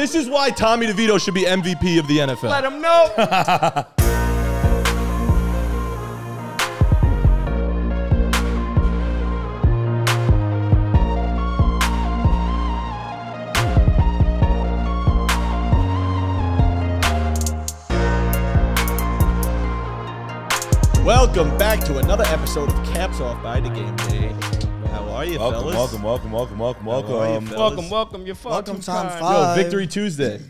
This is why Tommy DeVito should be MVP of the NFL. Let him know. Welcome back to another episode of Caps Off by the Game Day. How are you, fellas? Welcome. You're fucking time kind. 5. Yo, Victory Tuesday.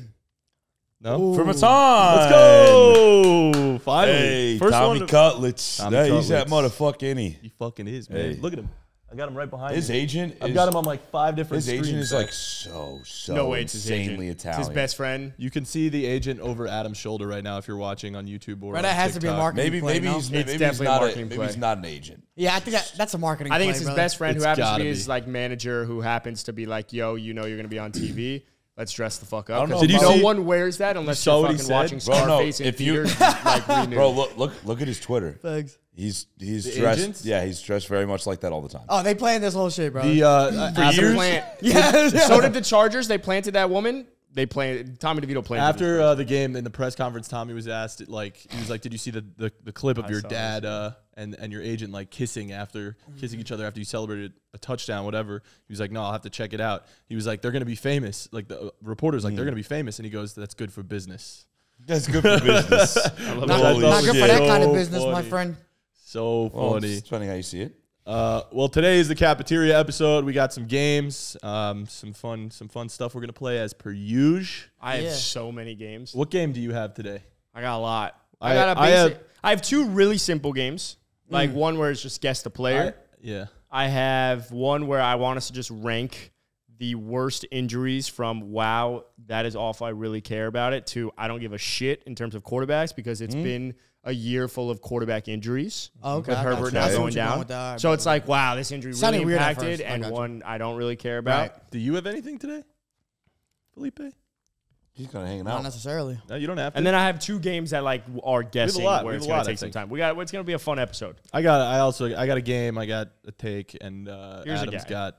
No? Ooh. For Matan. Let's go! Finally. Hey, First Tommy one. Cutlets. Tommy He's that Cutlets. motherfucker, ain't he? He fucking is, man. Hey. Look at him. I got him right behind His me. agent. I've got him on like 5 different His agent screens. is like so No way, it's his insanely agent. Italian. It's his best friend. You can see the agent over Adam's shoulder right now if you're watching on YouTube or Right, on that has to be a TikTok. marketing play, no? He's definitely a not marketing maybe play. he's not an agent. Yeah, I think that's a marketing I think play, it's his brother. best friend It's who happens to gotta be be. his like manager who happens to be like, yo, you know you're going to be on TV. Let's dress the fuck I up. don't know. Because Did you no see- one wears that unless saw you're what he fucking said? watching Bro, no, Scarface in if you- theaters. Like we knew. Bro, look at his Twitter. Thanks. He's The dressed. agents? Yeah, he's dressed very much like that all the time. Oh, they playing this whole shit, bro. The As a years plant. yeah. So did the Chargers. They planted that woman. They planted Tommy DeVito planted. after the game in the press conference, Tommy was asked, like, he was like, "Did you see the clip of your saw dad and your agent like kissing each other after you celebrated a touchdown, whatever?" He was like, "No, I'll have to check it out." He was like, "They're gonna be famous." Like the reporters, like, "They're gonna be famous," and he goes, "That's good for business." That's good for business. not Holy not good for shit. that kind of So business, my funny. friend. So Well, funny. it's depending how you see it. Well, today is the CAPeteria episode. We got some games, some fun stuff we're gonna play as per usual. I have Yeah. so many games. What game do you have today? I got a lot. I I have 2 really simple games. Like one where it's just guess the player. Yeah. I have one where I want us to just rank the worst injuries from wow, that is awful, I really care about it, to I don't give a shit in terms of quarterbacks because it's been a year full of quarterback injuries. Oh, okay. With I got Herbert you. I now see going what you're going down. with that. All right, So it's brother. like, wow, this injury Sounded really weird at impacted, first. I and got you. one I don't really care about. Right. Do you have anything today, Felipe? He's kind of hanging Not out. necessarily. No, you don't have to. And then I have 2 games that like are guessing lot. where We it's have a going lot, to I take some think. time. It's going to be a fun episode. I got a game. I got a take, and Here's a Adam's guy. got.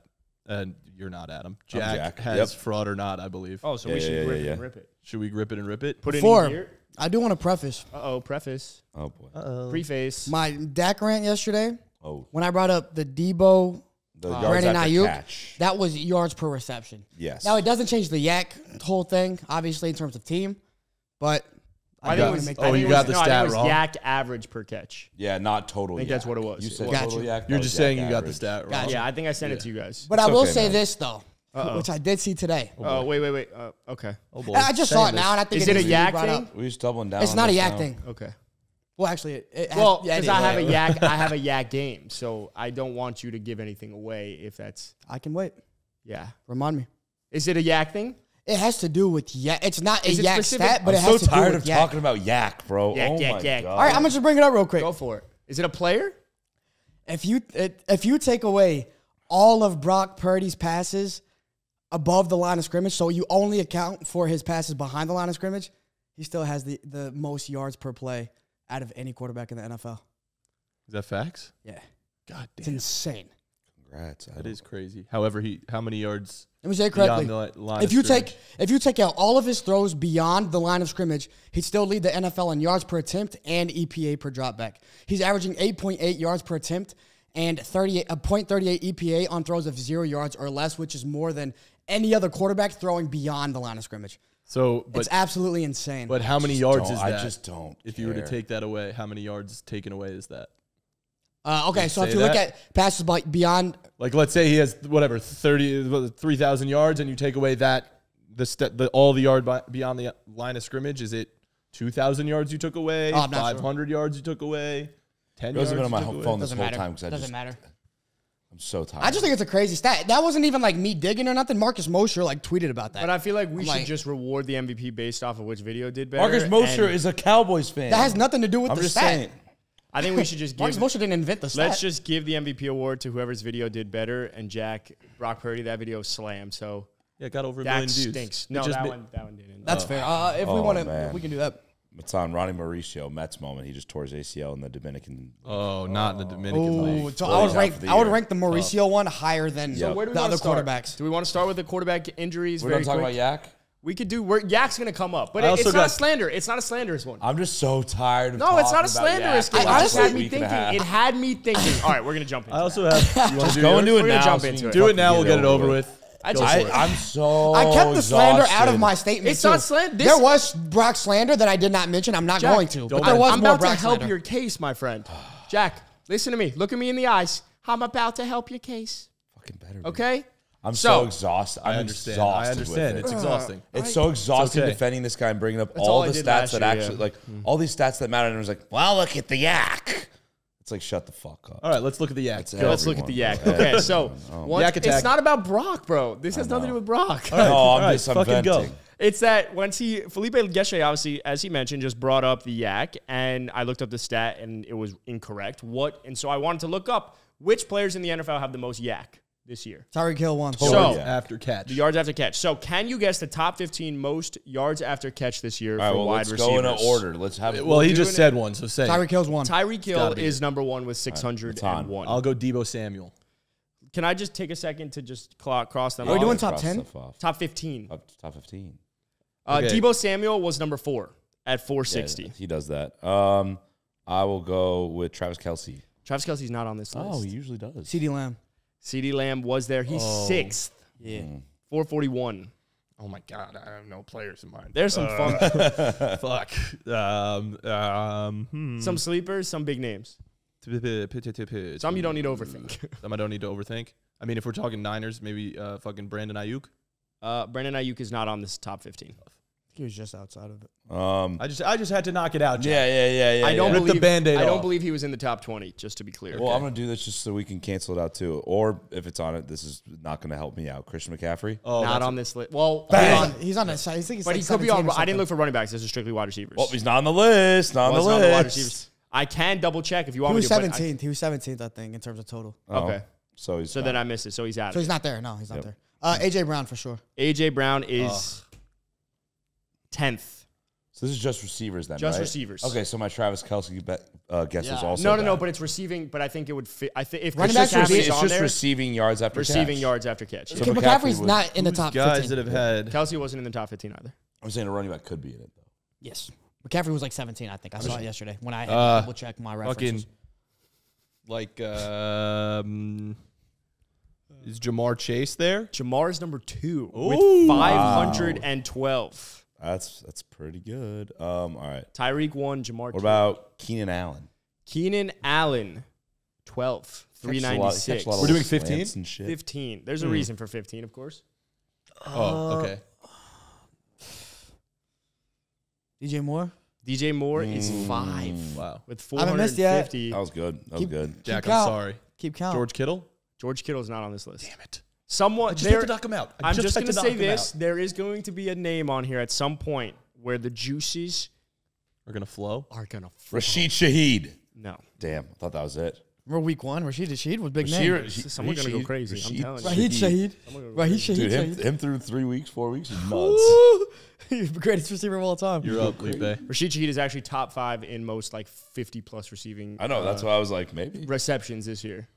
And you're not Adam. I'm Jack, Jack. has Yep. fraud or not, I believe. Oh, so Yeah, we should yeah, rip it yeah. and rip it. Should we rip it and rip it? Put it Before, in here. I do want to preface Preface. Oh boy. Preface. my Dak rant yesterday Oh, when I brought up the Debo, the yards Brandon after Ayuk. catch. That was yards per reception. Yes. Now, it doesn't change the yak whole thing, obviously, in terms of team, but I got- think it was, oh, I think you it got was, the I think stat it was wrong? yak average per catch. Yeah, not total. I think yak. that's what it was. You said Gotcha. total yak. You're That just was saying yak you got the average. stat wrong. Gotcha. Yeah, I think I sent it to you guys. but I It's will okay, say man. this, though, which I did see today. Oh, wait. Okay. Oh boy. I just saw it now, and I think Is it a needs to be yak brought thing? up. We're just doubling down. It's on not a this yak now. thing. Okay. Well, actually, it has, Well, yeah, it because is. I have a yak, I have a yak game, so I don't want you to give anything away if that's I can wait. yeah. Remind me. Is it a yak thing? It has to do with yak. It's not a Is it yak specific? stat, but I'm it so has to do tired with of yak. talking about yak, bro. Yak, oh yak, my yak. god. All right, I'm gonna just bring it up real quick. Go for it. Is it a player? If you take away all of Brock Purdy's passes above the line of scrimmage, so you only account for his passes behind the line of scrimmage, he still has the most yards per play out of any quarterback in the NFL. Is that facts? Yeah, God it's damn. insane. Congrats. That is crazy. However, how many yards Let me say it beyond correctly. the line If of you scrimmage? take out all of his throws beyond the line of scrimmage, he'd still lead the NFL in yards per attempt and EPA per dropback. He's averaging 8.8 yards per attempt and 0.38 EPA on throws of 0 yards or less, which is more than any other quarterback throwing beyond the line of scrimmage. So, but It's absolutely insane. but how many yards is I that? just don't. If you were to care. take that away, how many yards taken away is that? Okay, so if say you look that? at passes beyond, Like, let's say he has whatever 3,000 yards, and you take away that all the yard beyond the line of scrimmage. Is it 2,000 yards you took away? Oh, I'm not sure. 500 yards you took away? 10 It yards hasn't been on you my took away? phone this doesn't whole matter. time because Doesn't matter. I'm so tired. I just think it's a crazy stat. That wasn't even like me digging or nothing. Marcus Mosher like tweeted about that. But I feel like we I'm should like- just reward the MVP based off of which video did better. Marcus Mosher and is a Cowboys fan. that has nothing to do with I'm the just stat. saying. I think we should just Marcus give. Mosher didn't invent the stat. Let's just give the MVP award to whoever's video did better. And Brock Purdy, that video slammed. So Yeah, it got over a that million views. stinks. It No, just that ma- one didn't. That's fair. If we Oh, want to, man. we can do that. It's on Ronnie Mauricio, Mets moment. He just tore his ACL in the Dominican. Oh, not in the Dominican Oh, League. so Well, I would he's out rank for the I would year. rank the Mauricio one higher than So Where do we the wanna other start? quarterbacks. Do we want to start with the quarterback injuries? We're very not talking quick? about yak. We could do. Yak's gonna come up, but I also it's not a got- slander. It's not a slanderous one. I'm just so tired of No, it's not a talking about slanderous Yak game. the It last just had me week and a thinking. half. It had me thinking. All right, we're gonna jump into I that. also have. You want to do Go yours? into it We're gonna now. jump so into you it. Do it fucking now. We'll get it over with. I Go just- for it. I'm so I kept the slander out exhausted. of my statement. It's too. not slander. There was Brock slander that I did not mention. I'm not Jack, going to. But don't there was I'm more about to Brock help slander. your case, my friend. Jack, listen to me. Look at me in the eyes. I'm about to help your case. Fucking better. dude. Okay. I'm So- so exhausted. I'm I understand. exhausted. I understand. With It's it. exhausting. It's so exhausting okay. defending this guy and bringing up That's all all I the did stats last that year, actually, yeah. like, all these stats that matter. And everyone's like, well, look at the yak. It's like, shut the fuck up. All right, let's look at the yak. It's Let's look at the yak. everyone, Okay, bro. so once- Yak attack. it's not about Brock, bro. This has nothing to do with Brock. All right, No, all I'm right, just fucking go. venting. It's that once Felipe yesterday, obviously, as he mentioned, just brought up the yak, and I looked up the stat, and it was incorrect. And so I wanted to look up which players in the NFL have the most yak this year. Tyreek Hill won. So- Yards after catch. The yards after catch. So can you guess the top 15 most yards after catch this year All right, for well, wide let's receivers? go in order. Let's have it. Well, he doing just it- said one, so say. it. Tyreek Hill's won. Tyreek Hill gotta be is number one with 601. I'll go Debo Samuel. Can I just take a second to just cross them Are we off? doing top 10? Top 15. Top 15. Okay. Debo Samuel was number 4 at Yeah, 460. he does that. I will go with Travis Kelce. Travis Kelce's not on this list. Oh, he usually does. CeeDee Lamb. CeeDee Lamb was there. He's 6th. Yeah. 441. Oh my God, I have no players in mind. There's some fun. Fuck. Some sleepers, some big names. Some you don't need to overthink. Some I don't need to overthink. I mean, if we're talking Niners, maybe fucking Brandon Ayuk. Brandon Ayuk is not on this top 15. He was just outside of it. I just had to knock it out. Jack. Yeah. I don't Rip the believe Band-Aid I don't off. believe he was in the top 20, just to be clear. Well, I'm going to do this just so we can cancel it out too. Or if it's on it, this is not going to help me out. Christian McCaffrey. Oh, not that's- on this list. Well, He's on the side. I think he's but like he could be 17 on. or I didn't something. look for running backs. This is strictly wide receivers. Well, he's not on the list. Not on the Wasn't on the wide list. receivers. I can double check if you He want was me to. but 17th. He was 17th, I think, in terms of total. Oh, Okay. So he's So then I missed it. So he's out. So of he's it. not there. No, he's not Yep. there. AJ Brown for sure. AJ Brown is 10th. So this is just receivers then, Just right? receivers. Okay, so my Travis Kelce guess was also No, bad. but it's receiving. But I think it would fit. I think if Running Christian backs would be- McCaffrey's It's on just there, receiving yards after receiving catch. yards after catch. So Okay, McCaffrey McCaffrey's was- not in the Who's top guys 15. that have had. Kelsey wasn't in the top 15 either. I'm saying a running back could be in it though. Yes. McCaffrey was like 17, I think. I saw it yesterday when I had to double check my Fucking references. like is Jamar Chase there? Jamar is number 2 Ooh. with 512. That's pretty good. All right. Tyreek 1, Jamar 2. What about Keenan Allen? Keenan Allen 12, Catches a lot 396. of We're doing slants 15? and shit. 15. There's a reason for 15, of course. Oh, okay. DJ Moore. DJ Moore is 5 Wow. with I haven't missed yet. 450. That was good. That was Keep- good. Jack, count. I'm sorry. Keep count. George Kittle? George Kittle's not on this list. Damn it. Someone I just there, had to knock him out. I'm just had going to knock say him this. out. There is going to be a name on here at some point where the juices We're going to flow. are going to flow. Rashid Shaheed. No. Damn, I thought that was it. We're week 1. Rashid Shaheed was big name. Someone gonna go crazy, I'm telling you. Rahid Shaheed. Rahid Shaheed. Dude, Shaheed. him through 3 weeks, 4 weeks is nuts. He's the greatest receiver of all time. You're up, Felipe. Rashid Shaheed is actually top 5 in most like 50-plus receiving I know. That's why I was like, maybe. receptions this year.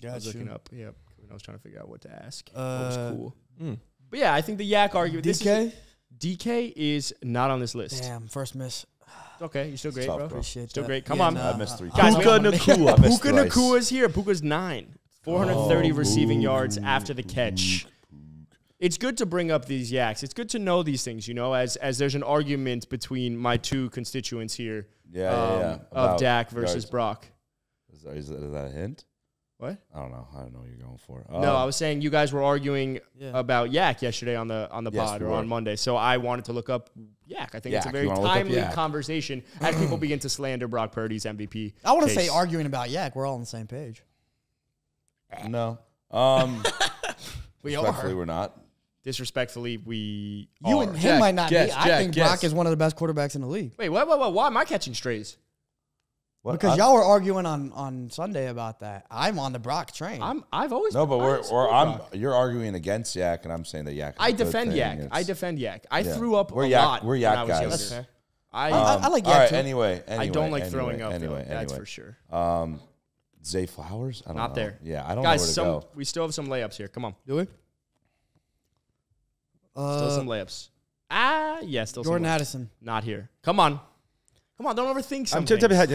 I was Gotcha. looking up. Yep. I was trying to figure out what to ask. What was cool. Hmm. But yeah, I think the yak argument. DK? DK is not on this list. Damn, first miss. Okay, you're still great, tough, bro. bro. Appreciate Still that. great. Come Yeah, on. nah. I missed 3 Guys, times. Puka we- Nacua. I missed Puka thrice. Nacua is here. Puka's 9. 430 receiving yards after the catch. It's good to bring up these yaks. It's good to know these things, you know, as there's an argument between my two constituents here Yeah. of About Dak versus yards. Brock. Is that a hint? What? I don't know. I don't know what you're going for. No, I was saying you guys were arguing Yeah. about yak yesterday on the Yes, pod we or were. on Monday. So I wanted to look up yak. I think it's a Yak. very You wanna look up timely yak? conversation as people begin to slander Brock Purdy's MVP. I want to say case. arguing about Yak. We're all on the same page. No. We Respectfully, are. we're not. Disrespectfully, we You are. and him Jack, might not guess, be. I Jack, think guess. Brock is one of the best quarterbacks in the league. Wait, what? Why am I catching strays? What? Because y'all were arguing on Sunday about that. I'm on the Brock train. I've always No, but I support Brock. you're arguing against Yak, and I'm saying that Yak. Is I a good defend thing. yak. It's- I defend yak. I Yeah. threw up We're a yak- lot. we're when yak I was guys. younger. I I like all Yak right. too. Anyway, I don't like throwing up though. That's Anyway. for sure. Zay Flowers. I don't Not know. there. Yeah, I don't Guys, know where to go. we still have some layups here. Come on, Do we? still some layups. Yeah, still Jordan somewhere. Addison. Not here. Come on. Come on, don't overthink I'm something. thinking. I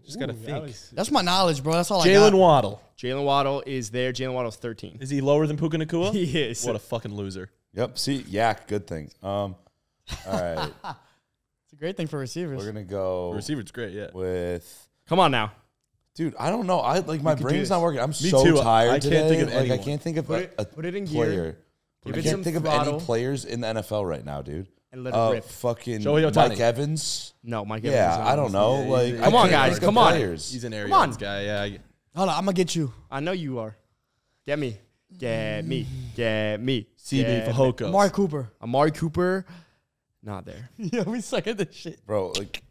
just got to think. That's my knowledge, bro. That's all I got. Jalen Waddle. Jalen Waddle is there. Jalen Waddle's 13. Is he lower than Puka Nacua? He is. What a fucking loser. Yep. See, yak, good things. All right. It's a great thing for receivers. We're gonna go The receiver, it's great, yeah. with. Come on now. Dude, I don't know. I like my could do brain's this. not working. I'm Me so too. tired I can't today. think of like I anyone. can't think of Put it in gear. player. Give I it can't some think of throttle. any players in the NFL right now, dude. And let it rip. Fucking Shohei Mike Ohtani. Evans. No, Mike Evans. is Yeah, not I on don't this know. Yeah, Like, he's- I Come on, can't guys, think of come on. players. He's an area Come on. guy, yeah. Hold on, I'm gonna get you. I know you are. Get me. Get me. Get me. CB Get for me. Hoko. Amari Cooper. Amari Cooper. Not there. Yeah, we suck at this shit. Bro, like,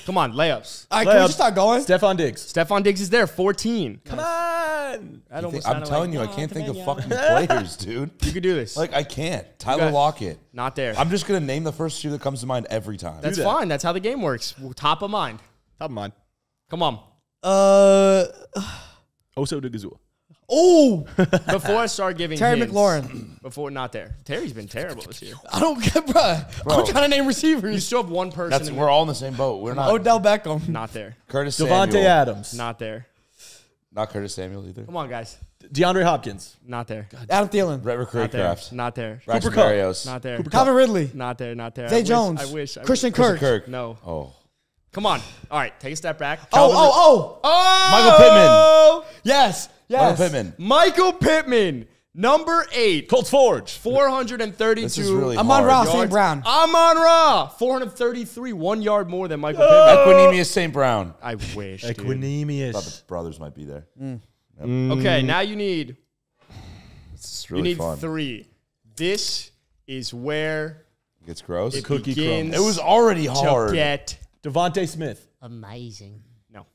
Come on, layups. All right, can we Layup. just start going? Stephon Diggs. Stephon Diggs is there. 14. Come on. I'm telling you, I can't think of fucking players, dude. You could do this. Like, I can't. Tyler got- Lockett. Not there. I'm just gonna name the first two that comes to mind every time. That's that. fine. That's how the game works. Top of mind. Top of mind. Come on. Oso de Gazua. Oh, Before I start giving Terry hints, McLaurin. Before not there. Terry's been terrible this year. I don't get, bro. I'm trying to name You receivers. still have one person. We're all in the same boat. We're not Odell Beckham. Not there. Curtis Devontae Samuel. Adams. Not there. Not Curtis Samuel either. Come on, guys. DeAndre Hopkins. Not there. Adam Thielen. Brett Not there. Craycraft. Not there. Braxton Cooper Kupp. Berrios. Not there. Calvin Ridley. Not there. Not there. Zay Jones. I wish. Christian Christian Kirk. Kirk. No. Oh. Come on. All right. Take a step back. Oh. Michael Pittman. Yes. Michael Yes. Pittman. Michael Pittman. Number 8. Colts Forge. 432. This is really Amon Ra hard. St. Brown. Amon Ra. 433. 1 yard more than Michael Pittman. Equinemius St. Brown. I wish. Dude. Thought Equinemius. the brothers might be there. Okay. Now you need. It's You really need fun. 3. This is where It gets gross. it Cookie begins It was already to hard. get Devontae Smith. amazing. No.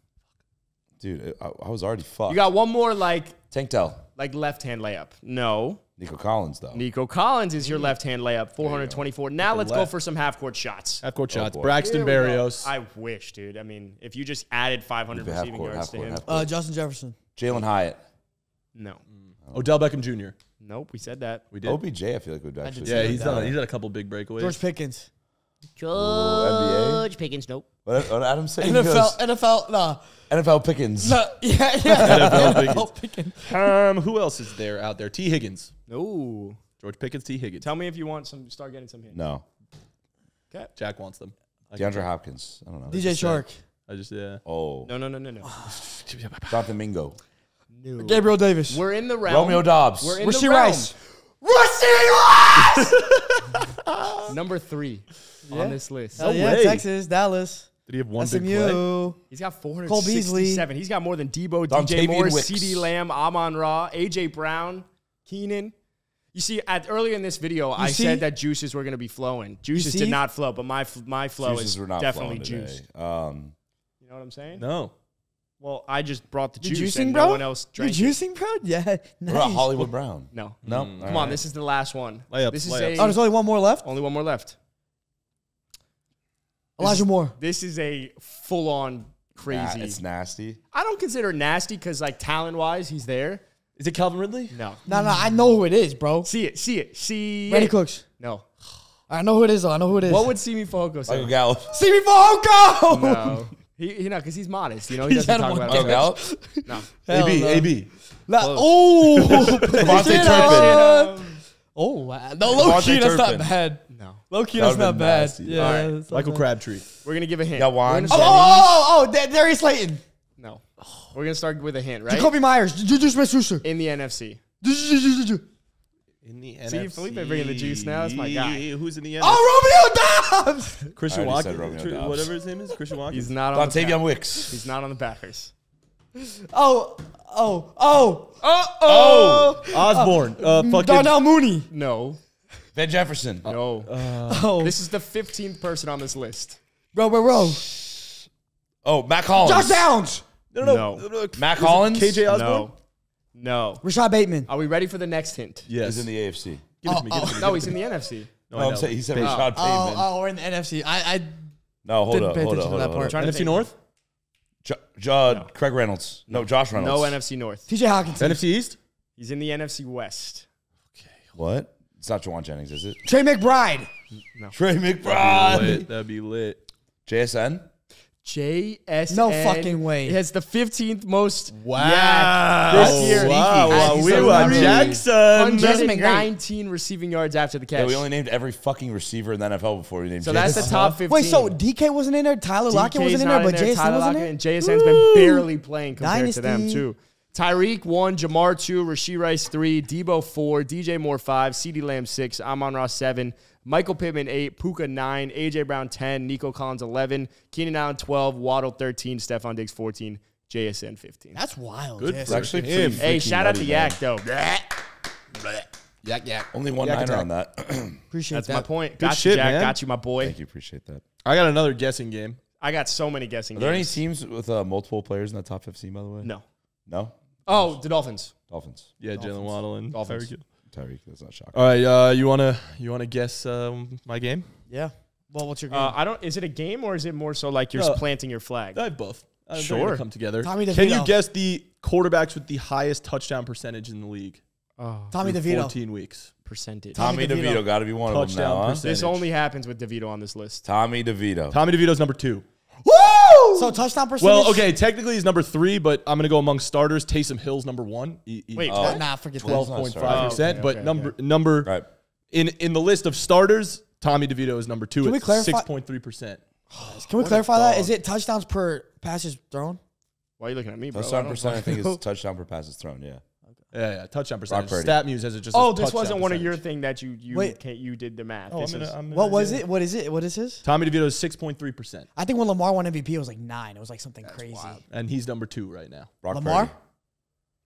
Dude, I was already fucked. You got one more like Tank Dell. left-hand layup. No. Nico Collins, though. Nico Collins is your left-hand layup, 424. Now let's go left. for some half-court shots. Half-court shots. boy. Braxton Here we go. Barrios. I wish, dude. I mean, if you just added 500 Half receiving court, yards half to court, him. half court. Justin Jefferson. Jalen Hyatt. No. Odell Beckham Jr. Nope, we said that. We did. OBJ, I feel like we'd actually. Yeah, say he's that. done a couple big breakaways. George Pickens. NBA? Pickens, nope. What Adam's saying? NFL. No. NFL Pickens. No. Yeah. NFL Pickens. Who else is there out there? T. Higgins. No. George Pickens, T. Higgins. Tell me if you want some, start getting some hints. No. Okay. Jack wants them. DeAndre Hopkins. I don't know. DJ Shark. I just, yeah. Oh. No. Jonathan Mingo. Gabriel Davis. We're in the realm. Romeo Dobbs. We're in Rasheed the realm. Rice. Number 3 on this list. Oh, yeah, way. Texas, Dallas, Did he have one big play? SMU. He's got Cole 467. Beasley. He's got more than Debo, DJ Dontavian Moore, Wicks. CeeDee Lamb, Amon Ra, AJ Brown, Keenan. You see, earlier in this video, I see? said that juices were going to be flowing. Juices see? did not flow, but my flow Juices is were not definitely flowing juice. today. You know what I'm saying? No. Well, I just brought the You juice juicing, and bro? no one else You drank it. juicing, bro? Yeah. What Nice. about Hollywood Brown? No. No. Come on, this is the last one. Layups, This is layups. Oh, there's only one more left? only one more left. Elijah Moore. This is a full-on crazy. It's nasty. I don't consider it nasty because, like, talent-wise, he's there. Is it Calvin Ridley? No. No, I know who it is, bro. See it. Randy Cooks. No. I know who it is, though. I know who it is. What would Simi Foko say? Michael Gallup. Stevie Foko! No. He no, because he's modest. You know, he He's doesn't had talk one about Michael it. Gallup. No. Hell AB, no. AB. Oh! Devontae Shit, Turpin. Oh, wow. No, low-key, Devontae that's not Turpin. bad. No. Low-key, That that's would've not been bad. nasty. Yeah, All right. that's not Michael bad. Crabtree. We're going to give a hint. Got Juan. We're gonna Oh, start- Darius Slayton. No. We're going to start with a hint, right? Jacoby Myers. Juju Smith-Schuster. In the NFC. In the See, NFC. Felipe bringing the juice now. That's my guy. Who's in the NFC? Oh, Romeo Dobbs! Christian I already Watkins. said Romeo Dobbs. Whatever his name is. Christian Watkins. He's not on the Dontavian Packers. Wicks. He's not on the Packers. Oh. Osborne. Fucking. Darnell Mooney. No. Van Jefferson. No. Oh. This is the 15th person on this list. Bro. Oh, Matt Collins. Josh Downs. No. Matt Collins. KJ Osborne. No. Rashad Bateman. Are we ready for the next hint? Yes. He's in the AFC. Give it to me. Give it to me. No, he's in the NFC. No, No, I I'm know. saying he said Bateman. Rashad Bateman. We're in the NFC. I No, hold Didn't up, pay hold up, attention to hold that up. part. Trying to NFC think. North. Craig Reynolds. No, Josh Reynolds. No NFC North. TJ Hawkinson. NFC East. He's in the NFC West. What? It's not Jawan Jennings, is it? Trey McBride. Trey McBride. That'd be lit. JSN? JSN. No fucking way. It has the 15th most. Wow. This year. Wow. He's We so were great. Jackson. 119 receiving yards after the catch. Yeah, we only named every fucking receiver in the NFL before we named So JSN. that's the top 15. Wait, so DK wasn't in there, Tyler Lockett DK's wasn't in not there, but JSN Tyler wasn't Lockett, in and there? JSN's been barely playing compared to them, Dynasty. too. Tyreek 1, Jamar 2, Rashee Rice 3, Debo 4, DJ Moore 5, CeeDee Lamb 6, Amon-Ra 7, Michael Pittman 8, Puka 9, AJ Brown 10, Nico Collins 11, Keenan Allen 12, Waddle 13, Stephon Diggs 14, JSN 15. That's wild. Good JSN. It's actually for him. pretty Hey, freaking shout out to nutty, Yak, man. though. Yak, yak. Only one Yak niner attack. on that. Appreciate That's that. my point. Good Got you, shit, Jack. man. Got you, my boy. Thank you. Appreciate that. I got another guessing game. I got so many guessing Are there any games. teams with multiple players in that top 15, by the way? No. No? Oh, the Dolphins. Dolphins. Yeah, Jalen Waddle and Dolphins. Tyreek Hill. Tyreek, that's not shocking. All right, you wanna guess my game? Yeah. Well, what's your game? I don't. Is it a game or is it more so like you're No. planting your flag? I have both. They're Sure. gonna come together. Tommy Can you DeVito. guess the quarterbacks with the highest touchdown percentage in the league? Oh, Tommy through DeVito. 14 weeks. percentage. Tommy DeVito. DeVito got to be one of them Touchdown now, huh? percentage. This only happens with DeVito on this list. Tommy DeVito. Tommy DeVito's number 2. Woo! So touchdown percentage? Well, okay, technically he's number 3, but I'm gonna go among starters. Taysom Hill's number 1. Wait, Oh. Nah, forget that. 12.5%. Oh, but okay, number Right. in the list of starters, Tommy DeVito is number 2 Can we at clarify- 6.3%. Can we clarify that? Is it touchdowns per passes thrown? Why are you looking at me, bro? Touchdown I don't percent, I think, know. is touchdown per pass is thrown, yeah. Yeah, touchdown percentage. Purdy. StatMuse has it just. Oh, as this touchdown wasn't one of your percentage. thing that you Wait. you did the math. Oh, This is- What was it? What is it? What is his? Tommy DeVito's 6.3%, I think when Lamar won MVP, it was like 9. It was like something crazy. and he's number 2 right now. Brock Lamar? Purdy.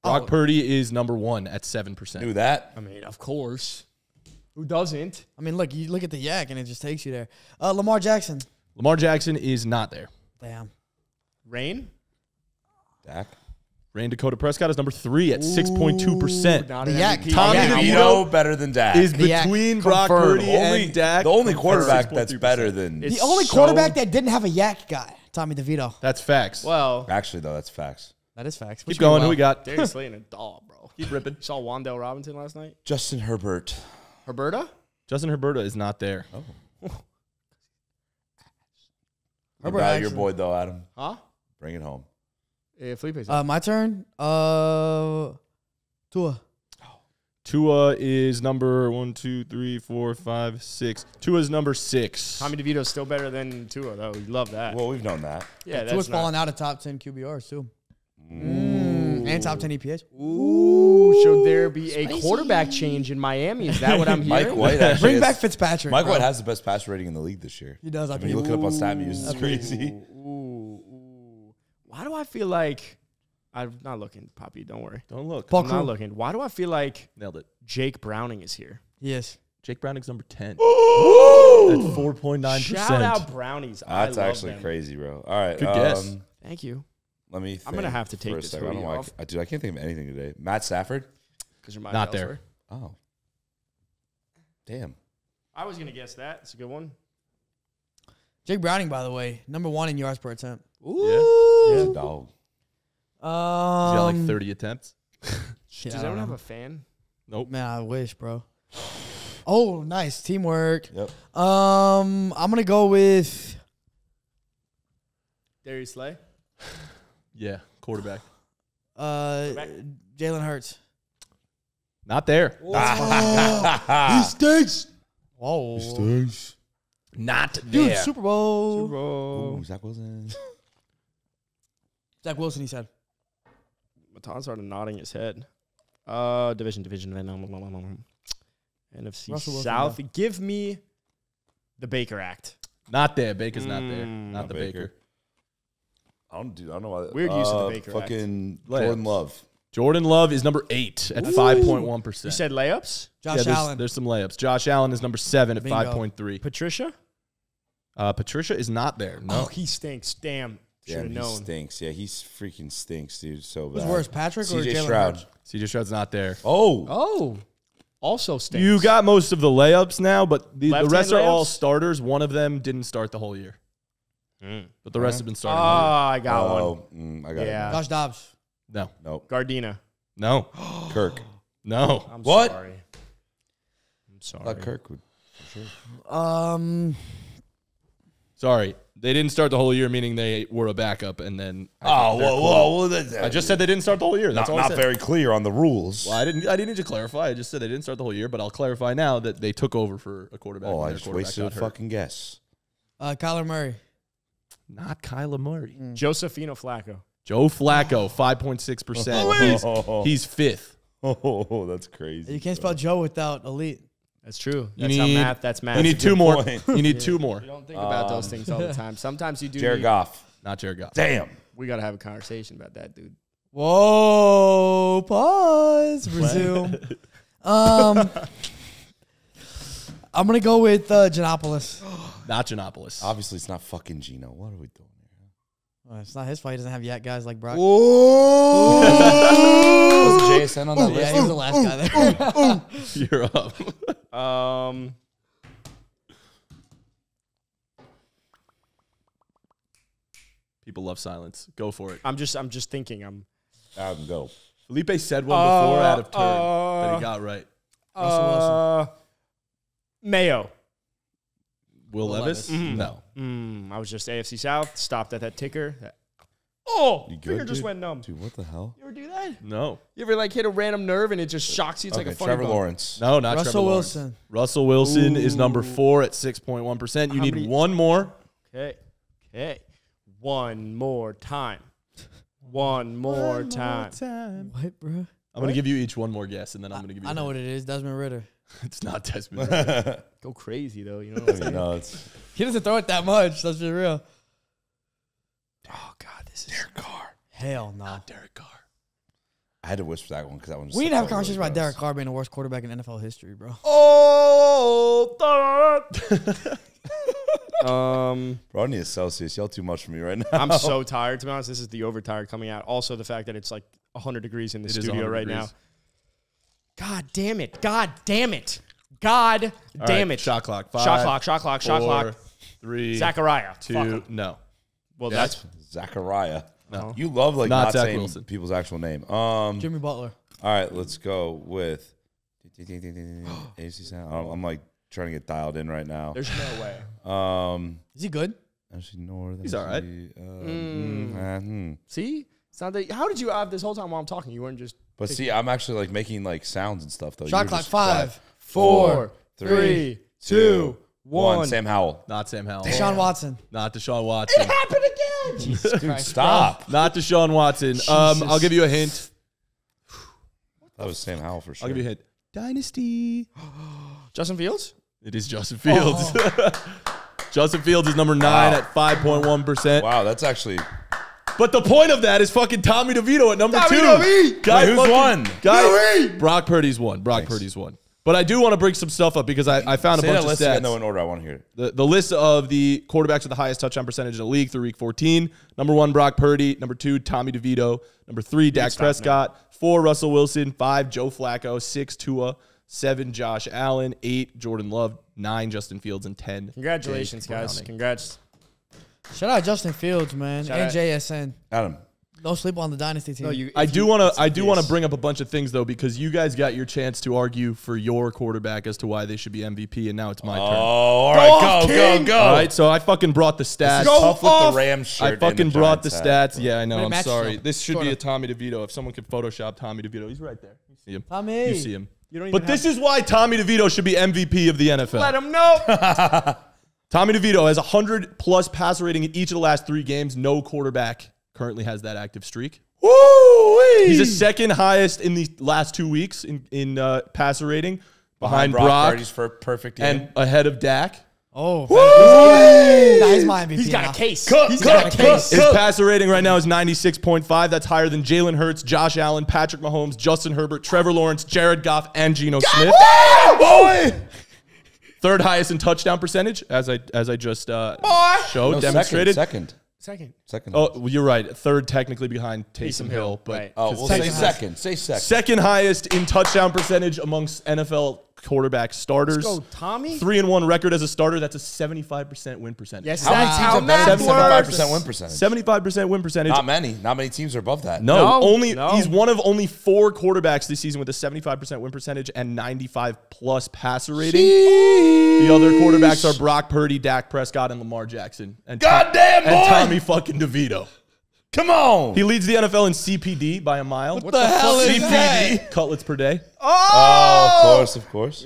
Brock Oh. Purdy is number 1 at 7%. Knew that. I mean, of course. Who doesn't? I mean, look, you look at the yak and it just takes you there. Lamar Jackson. Lamar Jackson is not there. Damn. Rain? Dak. Rain Dakota Prescott is number 3 at 6.2%. Not The an Yak. MVP. Tommy Yeah. DeVito DeVito better than Dak. is The Yak between Brock confirmed. Purdy and Dak. The only at quarterback that's 6.3%. better than. It's The only so- quarterback that didn't have a yak guy, Tommy DeVito. That's facts. Well, Actually, though, that's facts. That is facts. Keep going. Who we got? Darius Slayton a dog, bro. Keep ripping. Saw Wandale Robinson last night. Justin Herbert. Herberta? Justin Herberta is not there. What about your boy, though, Adam? Huh? Bring it home. Felipe's My turn. Tua. Tua is number 1, 2, 3, 4, 5, 6. Tua is number 6. Tommy DeVito's still better than Tua, though. You love that. Well, we've known that. yeah, Tua's that's not. falling out of top 10 QBRs, too. And top 10 EPAs. Ooh, should there be a quarterback change in Miami? Is that what I'm hearing? Mike White actually Bring back has, Fitzpatrick. Mike bro. White has the best passer rating in the league this year. He does. I When you think. look it up on StatMuse, it's crazy. Ooh. Why do I feel like I'm not looking, Poppy? Don't worry. Don't look. Paul I'm not Crew. looking. Why do I feel like Nailed it. Jake Browning is here? He is. Jake Browning's number 10 at 4.9%. Shout out Brownies. That's I love actually them. crazy, bro. All right. Good guess. Thank you. Let me think I'm gonna have to take for a this second. I don't hoodie know why off. dude, I can't think of anything today. Matt Stafford? Because you're my Not there. Oh. Damn. I was gonna guess that. It's a good one. Jake Browning, by the way, number 1 in yards per attempt. He's a dog. He's got like Um, 30 attempts. shit, I Does don't anyone know. have a fan? Nope. Man, I wish, bro. Oh, nice teamwork. Yep. I'm gonna go with Darius Slay. Yeah, quarterback. Jalen Hurts. Not there. He stinks. Whoa, Not dude, there. Super Bowl. Ooh, Zach Wilson. Zach Wilson, he said. Matan started nodding his head. Division. NFC Russell Wilson, South. Give me the Baker Act. Not there. Baker's not there. Mm. Not the Baker. I don't know why. Weird use of the Baker Act. Fucking Layups. Jordan Love. Jordan Love is number 8 at 5.1%. You said layups? Josh Allen. There's some layups. Josh Allen is number 7 at Bingo. 5.3. Patricia? Patricia is not there. No. Oh, he stinks. Damn. Should Yeah, have he known. stinks. Yeah, he's freaking stinks, dude. So Who's bad. worse, Patrick or CJ Jalen Stroud. Hurts? CJ Stroud's not there. Oh. Oh. Also stinks. You got most of the layups now, but the Left-hand rest are all layups? starters. One of them didn't start the whole year, but the rest have been Oh, starting. all I got one. I got Yeah. Josh Dobbs. year. Nope. Gardena. No. Kirk. No. I'm What? sorry. I'm sorry. I thought Kirk would. For sure. Sorry, they didn't start the whole year, meaning they were a backup, and then I just said they didn't start the whole year. That's all I not said. very clear on the rules. Well, I didn't need to clarify. I just said they didn't start the whole year, but I'll clarify now that they took over for a quarterback. Oh, when I their just quarterback wasted a got hurt. fucking guess. Kyler Murray. Not Kyler Murray. Josefino Flacco. Joe Flacco, 5.6%. He's fifth. Oh, that's crazy. You can't spell Joe without elite. That's true. You That's how math. That's math. You need That's a two good more. point. You need two more. You don't think about those things all the time. Sometimes you do. Jared Goff. Not Jared Goff. Damn. We got to have a conversation about that, dude. Whoa, pause, resume. I'm gonna go with Giannopoulos. Not Giannopoulos. Obviously, it's not fucking Gino. What are we doing here? Well, it's not his fault. He doesn't have yet guys like Brock. Was JSN on that Yeah, list? he was the last guy there. You're up. People love silence. Go for it. I'm just thinking. Adam, go. Felipe said one before out of turn that he got right. Russell Mayo. Will Levis? No. I was just AFC South. Stopped at that ticker. Oh, You good, finger just dude? went numb. Dude, what the hell? You ever do that? No. You ever like hit a random nerve and it just shocks you? It's like a funny Trevor bone. Lawrence. No, not Russell Trevor Lawrence. Wilson. Russell Wilson is number 4 at 6.1%. You How need many- one more. Okay. One more time. One more time. What, bro? I'm going to give you each one more guess, and then I'm going to give you I know what it is. Desmond Ritter. It's not Desmond. Ritter. Go crazy though, you know what I'm saying? No, it's He doesn't throw it that much. Let's be real. Oh God, this is Derek Carr. Hell no. Not Derek Carr. I had to whisper that one because that one. We didn't have a conversation about Derek Carr being the worst quarterback in NFL history, bro. Rodney is Celsius. Y'all too much for me right now. I'm so tired, to be honest. This is the overtired coming out. Also, the fact that it's like 100 degrees in the It is studio 100 right degrees. now. God damn it. God damn it. God All damn right, it. Shot clock. 5, Shot clock, shot clock, shot 4, clock. 3, Zachariah. 2. Fuck him. No. Well, Yes, Zachariah. No. You love like Not not Zach saying Wilson. people's actual name. Jimmy Butler. All right, let's go with AFC Sound. I'm like trying to get dialed in right now. there's no way. Is he good? Actually, North. He's all right. See? It's not that, how did you have this whole time while I'm talking? You weren't just. But see, I'm actually like making like sounds and stuff though. Shot You're clock. just 5, 4, 3, 2, 1. Sam Howell. Not Sam Howell. Deshaun Watson. Not Deshaun Watson. happened again. Jesus Christ. Stop. Not Deshaun Watson. I'll give you a hint. That was Sam Howell for sure. I'll give you a hint. Dynasty. Justin Fields? It is Justin Fields. Justin Fields is number 9 at 5.1%. Wow, that's actually. But the point of that is fucking Tommy DeVito at number 2. Wait, who's won? Brock Purdy's won. Purdy's won. But I do want to bring some stuff up because I found a Say bunch that of list again, stats. though, in order. I want to hear it. The list of the quarterbacks with the highest touchdown percentage in the league through week 14. Number 1, Brock Purdy. Number 2, Tommy DeVito. Number 3, Dak Prescott. 4, Russell Wilson. 5, Joe Flacco. 6, Tua. 7, Josh Allen. 8, Jordan Love. 9, Justin Fields. And 10, Congratulations, Jake guys. Browning. Congrats. Shout out Justin Fields, man. Shout and out. JSN. Adam. Don't sleep on the dynasty team. No, you. I do want to bring up a bunch of things though because you guys got your chance to argue for your quarterback as to why they should be MVP, and now it's my turn. All right, go. All right, so I fucking brought the stats. Tough with the Rams shirt. I and fucking the brought the Giants hat. stats. Yeah, I know. But it I'm matches sorry. them, This should be sorta. a Tommy DeVito. If someone could Photoshop Tommy DeVito, he's right there. You see him. Tommy. You see him. You don't even But this is why Tommy DeVito should be MVP of the NFL. Let him know. Tommy DeVito has 100+ passer rating in each of the last 3 games. No quarterback currently has that active streak. Woo-wee. He's the second highest in the last 2 weeks in passer rating, behind Brock Purdy's for perfect game. and ahead of Dak. Oh, nah, he's my MVP. He's got now. a case. He's got a case. His passer rating right now is 96.5. That's higher than Jalen Hurts, Josh Allen, Patrick Mahomes, Justin Herbert, Trevor Lawrence, Jared Goff, and Geno Smith. Third highest in touchdown percentage, as I just showed, demonstrated. Second. Second. Oh, well, you're right. Third, technically behind Taysom Hill, but right. Oh, we'll say second. Say second. second highest in touchdown percentage amongst NFL quarterback starters. Let's go, Tommy. 3-1 record as a starter. That's a 75% win percentage. Yes, How many that's teams how have better than math 75% works. win percentage? 75% win percentage. Not many. Not many teams are above that. No, No. he's one of only 4 quarterbacks this season with a 75% win percentage and 95+ passer rating. The other quarterbacks are Brock Purdy, Dak Prescott, and Lamar Jackson. And Goddamn, boy! and Tommy fucking DeVito. Come on. He leads the NFL in CPD by a mile. What the hell is that? Cutlets per day. Oh, of course.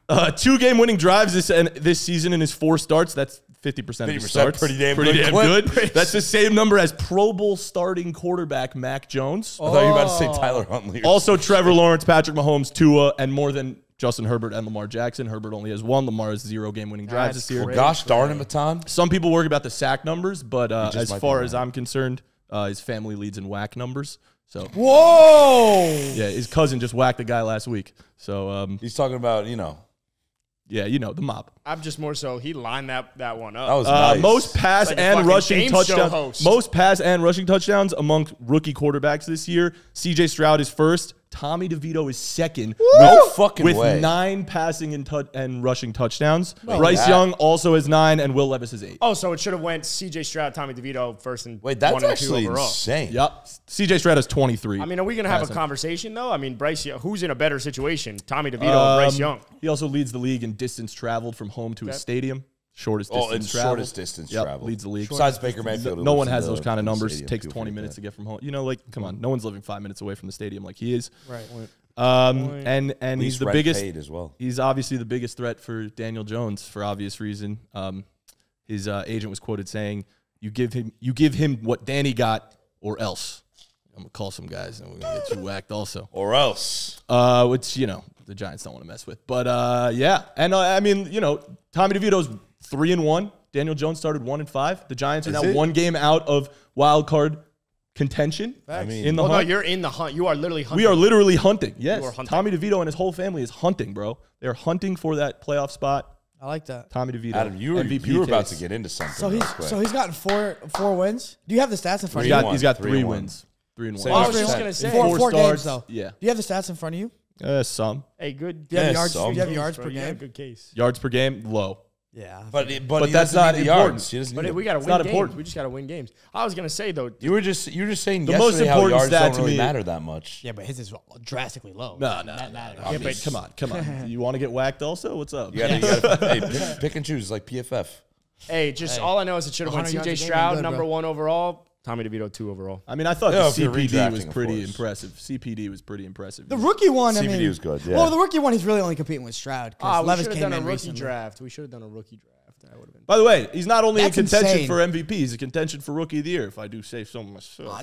2-game winning drives this season in his 4 starts. That's 50% of his 50%, starts. pretty damn good. good. That's the same number as Pro Bowl starting quarterback Mac Jones. I thought you were about to say Tyler Huntley. Also, Trevor Lawrence, Patrick Mahomes, Tua, and more than Justin Herbert and Lamar Jackson. Herbert only has 1. Lamar has 0 game winning drives That's this year. great. Gosh darn it, Matan. Some people worry about the sack numbers, but as might far be as I'm concerned, his family leads in whack numbers. So Whoa! yeah, his cousin just whacked the guy last week. So He's talking about, yeah, the mob. I'm just more so he lined that one up. that was nice. Most pass Like a and fucking rushing game show touchdowns. host. Most pass and rushing touchdowns among rookie quarterbacks this year. CJ Stroud is first. Tommy DeVito is second. No fucking with way. 9 passing and rushing touchdowns. Wait, Bryce that- Young also has 9, and Will Levis has 8. Oh, so it should have went C.J. Stroud, Tommy DeVito first and Wait, that's 1 and 2 actually overall. insane. Yep. CJ Stroud has 23. I mean, are we gonna have Passing. a conversation though? I mean, Bryce, who's in a better situation, Tommy DeVito or Bryce Young? He also leads the league in distance traveled from home to a stadium. Shortest Oh, distance and travel. shortest distance Yep, travel. leads the league. Besides Baker Mayfield. who No lives one in has the- those kind of in the numbers. stadium. Takes People 20 forget minutes that. to get from home. Come on. No one's living 5 minutes away from the stadium like he is. Right. And he's Least the rent biggest. paid as well. He's obviously the biggest threat for Daniel Jones for obvious reason. His agent was quoted saying, "You give him what Danny got, or else." I'm gonna call some guys and we're gonna get you whacked also. Or else. Which the Giants don't want to mess with. But yeah, and I mean Tommy DeVito's 3-1. Daniel Jones started 1-5. The Giants are now it? 1 game out of wild card contention. I mean, in the Well, no, hunt. you're in the hunt. You are literally hunting. We are literally hunting. Yes, are hunting. Tommy DeVito and his whole family is hunting, bro. They're hunting for that playoff spot. I like that. Tommy DeVito, Adam, you were MVP about to case. get into something. So real quick. he's gotten four wins. Do you have the stats in front He's of you? got, he's got 3 3-1. wins. 3-1. Same Oh, I as was just Prescott. gonna say. Four games starts, though. Yeah. Do you have the stats in front of you? Some Hey, good. Do you have Yes, yards? some. Do you have case, yards bro. per You got a game? good case. yards per game low. Yeah. But But he that's doesn't not need the important. yards. He doesn't But need we them. got to not win games. important. We just got to win games. I was gonna say though. You were just saying The most yesterday how important yards stat don't to really me- matter that much. Yeah, but his is drastically low. No. Yeah, but Come on. You want to get whacked also? What's up? You gotta, hey, pick and choose like PFF. Hey, just all I know is it should have went 100 yards C.J. a game, Stroud good, number bro. 1 overall. Tommy DeVito 2 overall. I mean, I thought Yeah, the if you're CPD redrafting, was of pretty course. impressive. CPD was pretty impressive. The rookie one, I CPD mean, was good, yeah. Well, the rookie one, he's really only competing with Stroud. Ah, we Levis should have came done a in rookie recently. draft. We should have done a rookie draft. That would have been. By the way, he's not only That's in contention insane. for MVP, he's in contention for Rookie of the Year, if I do say so myself.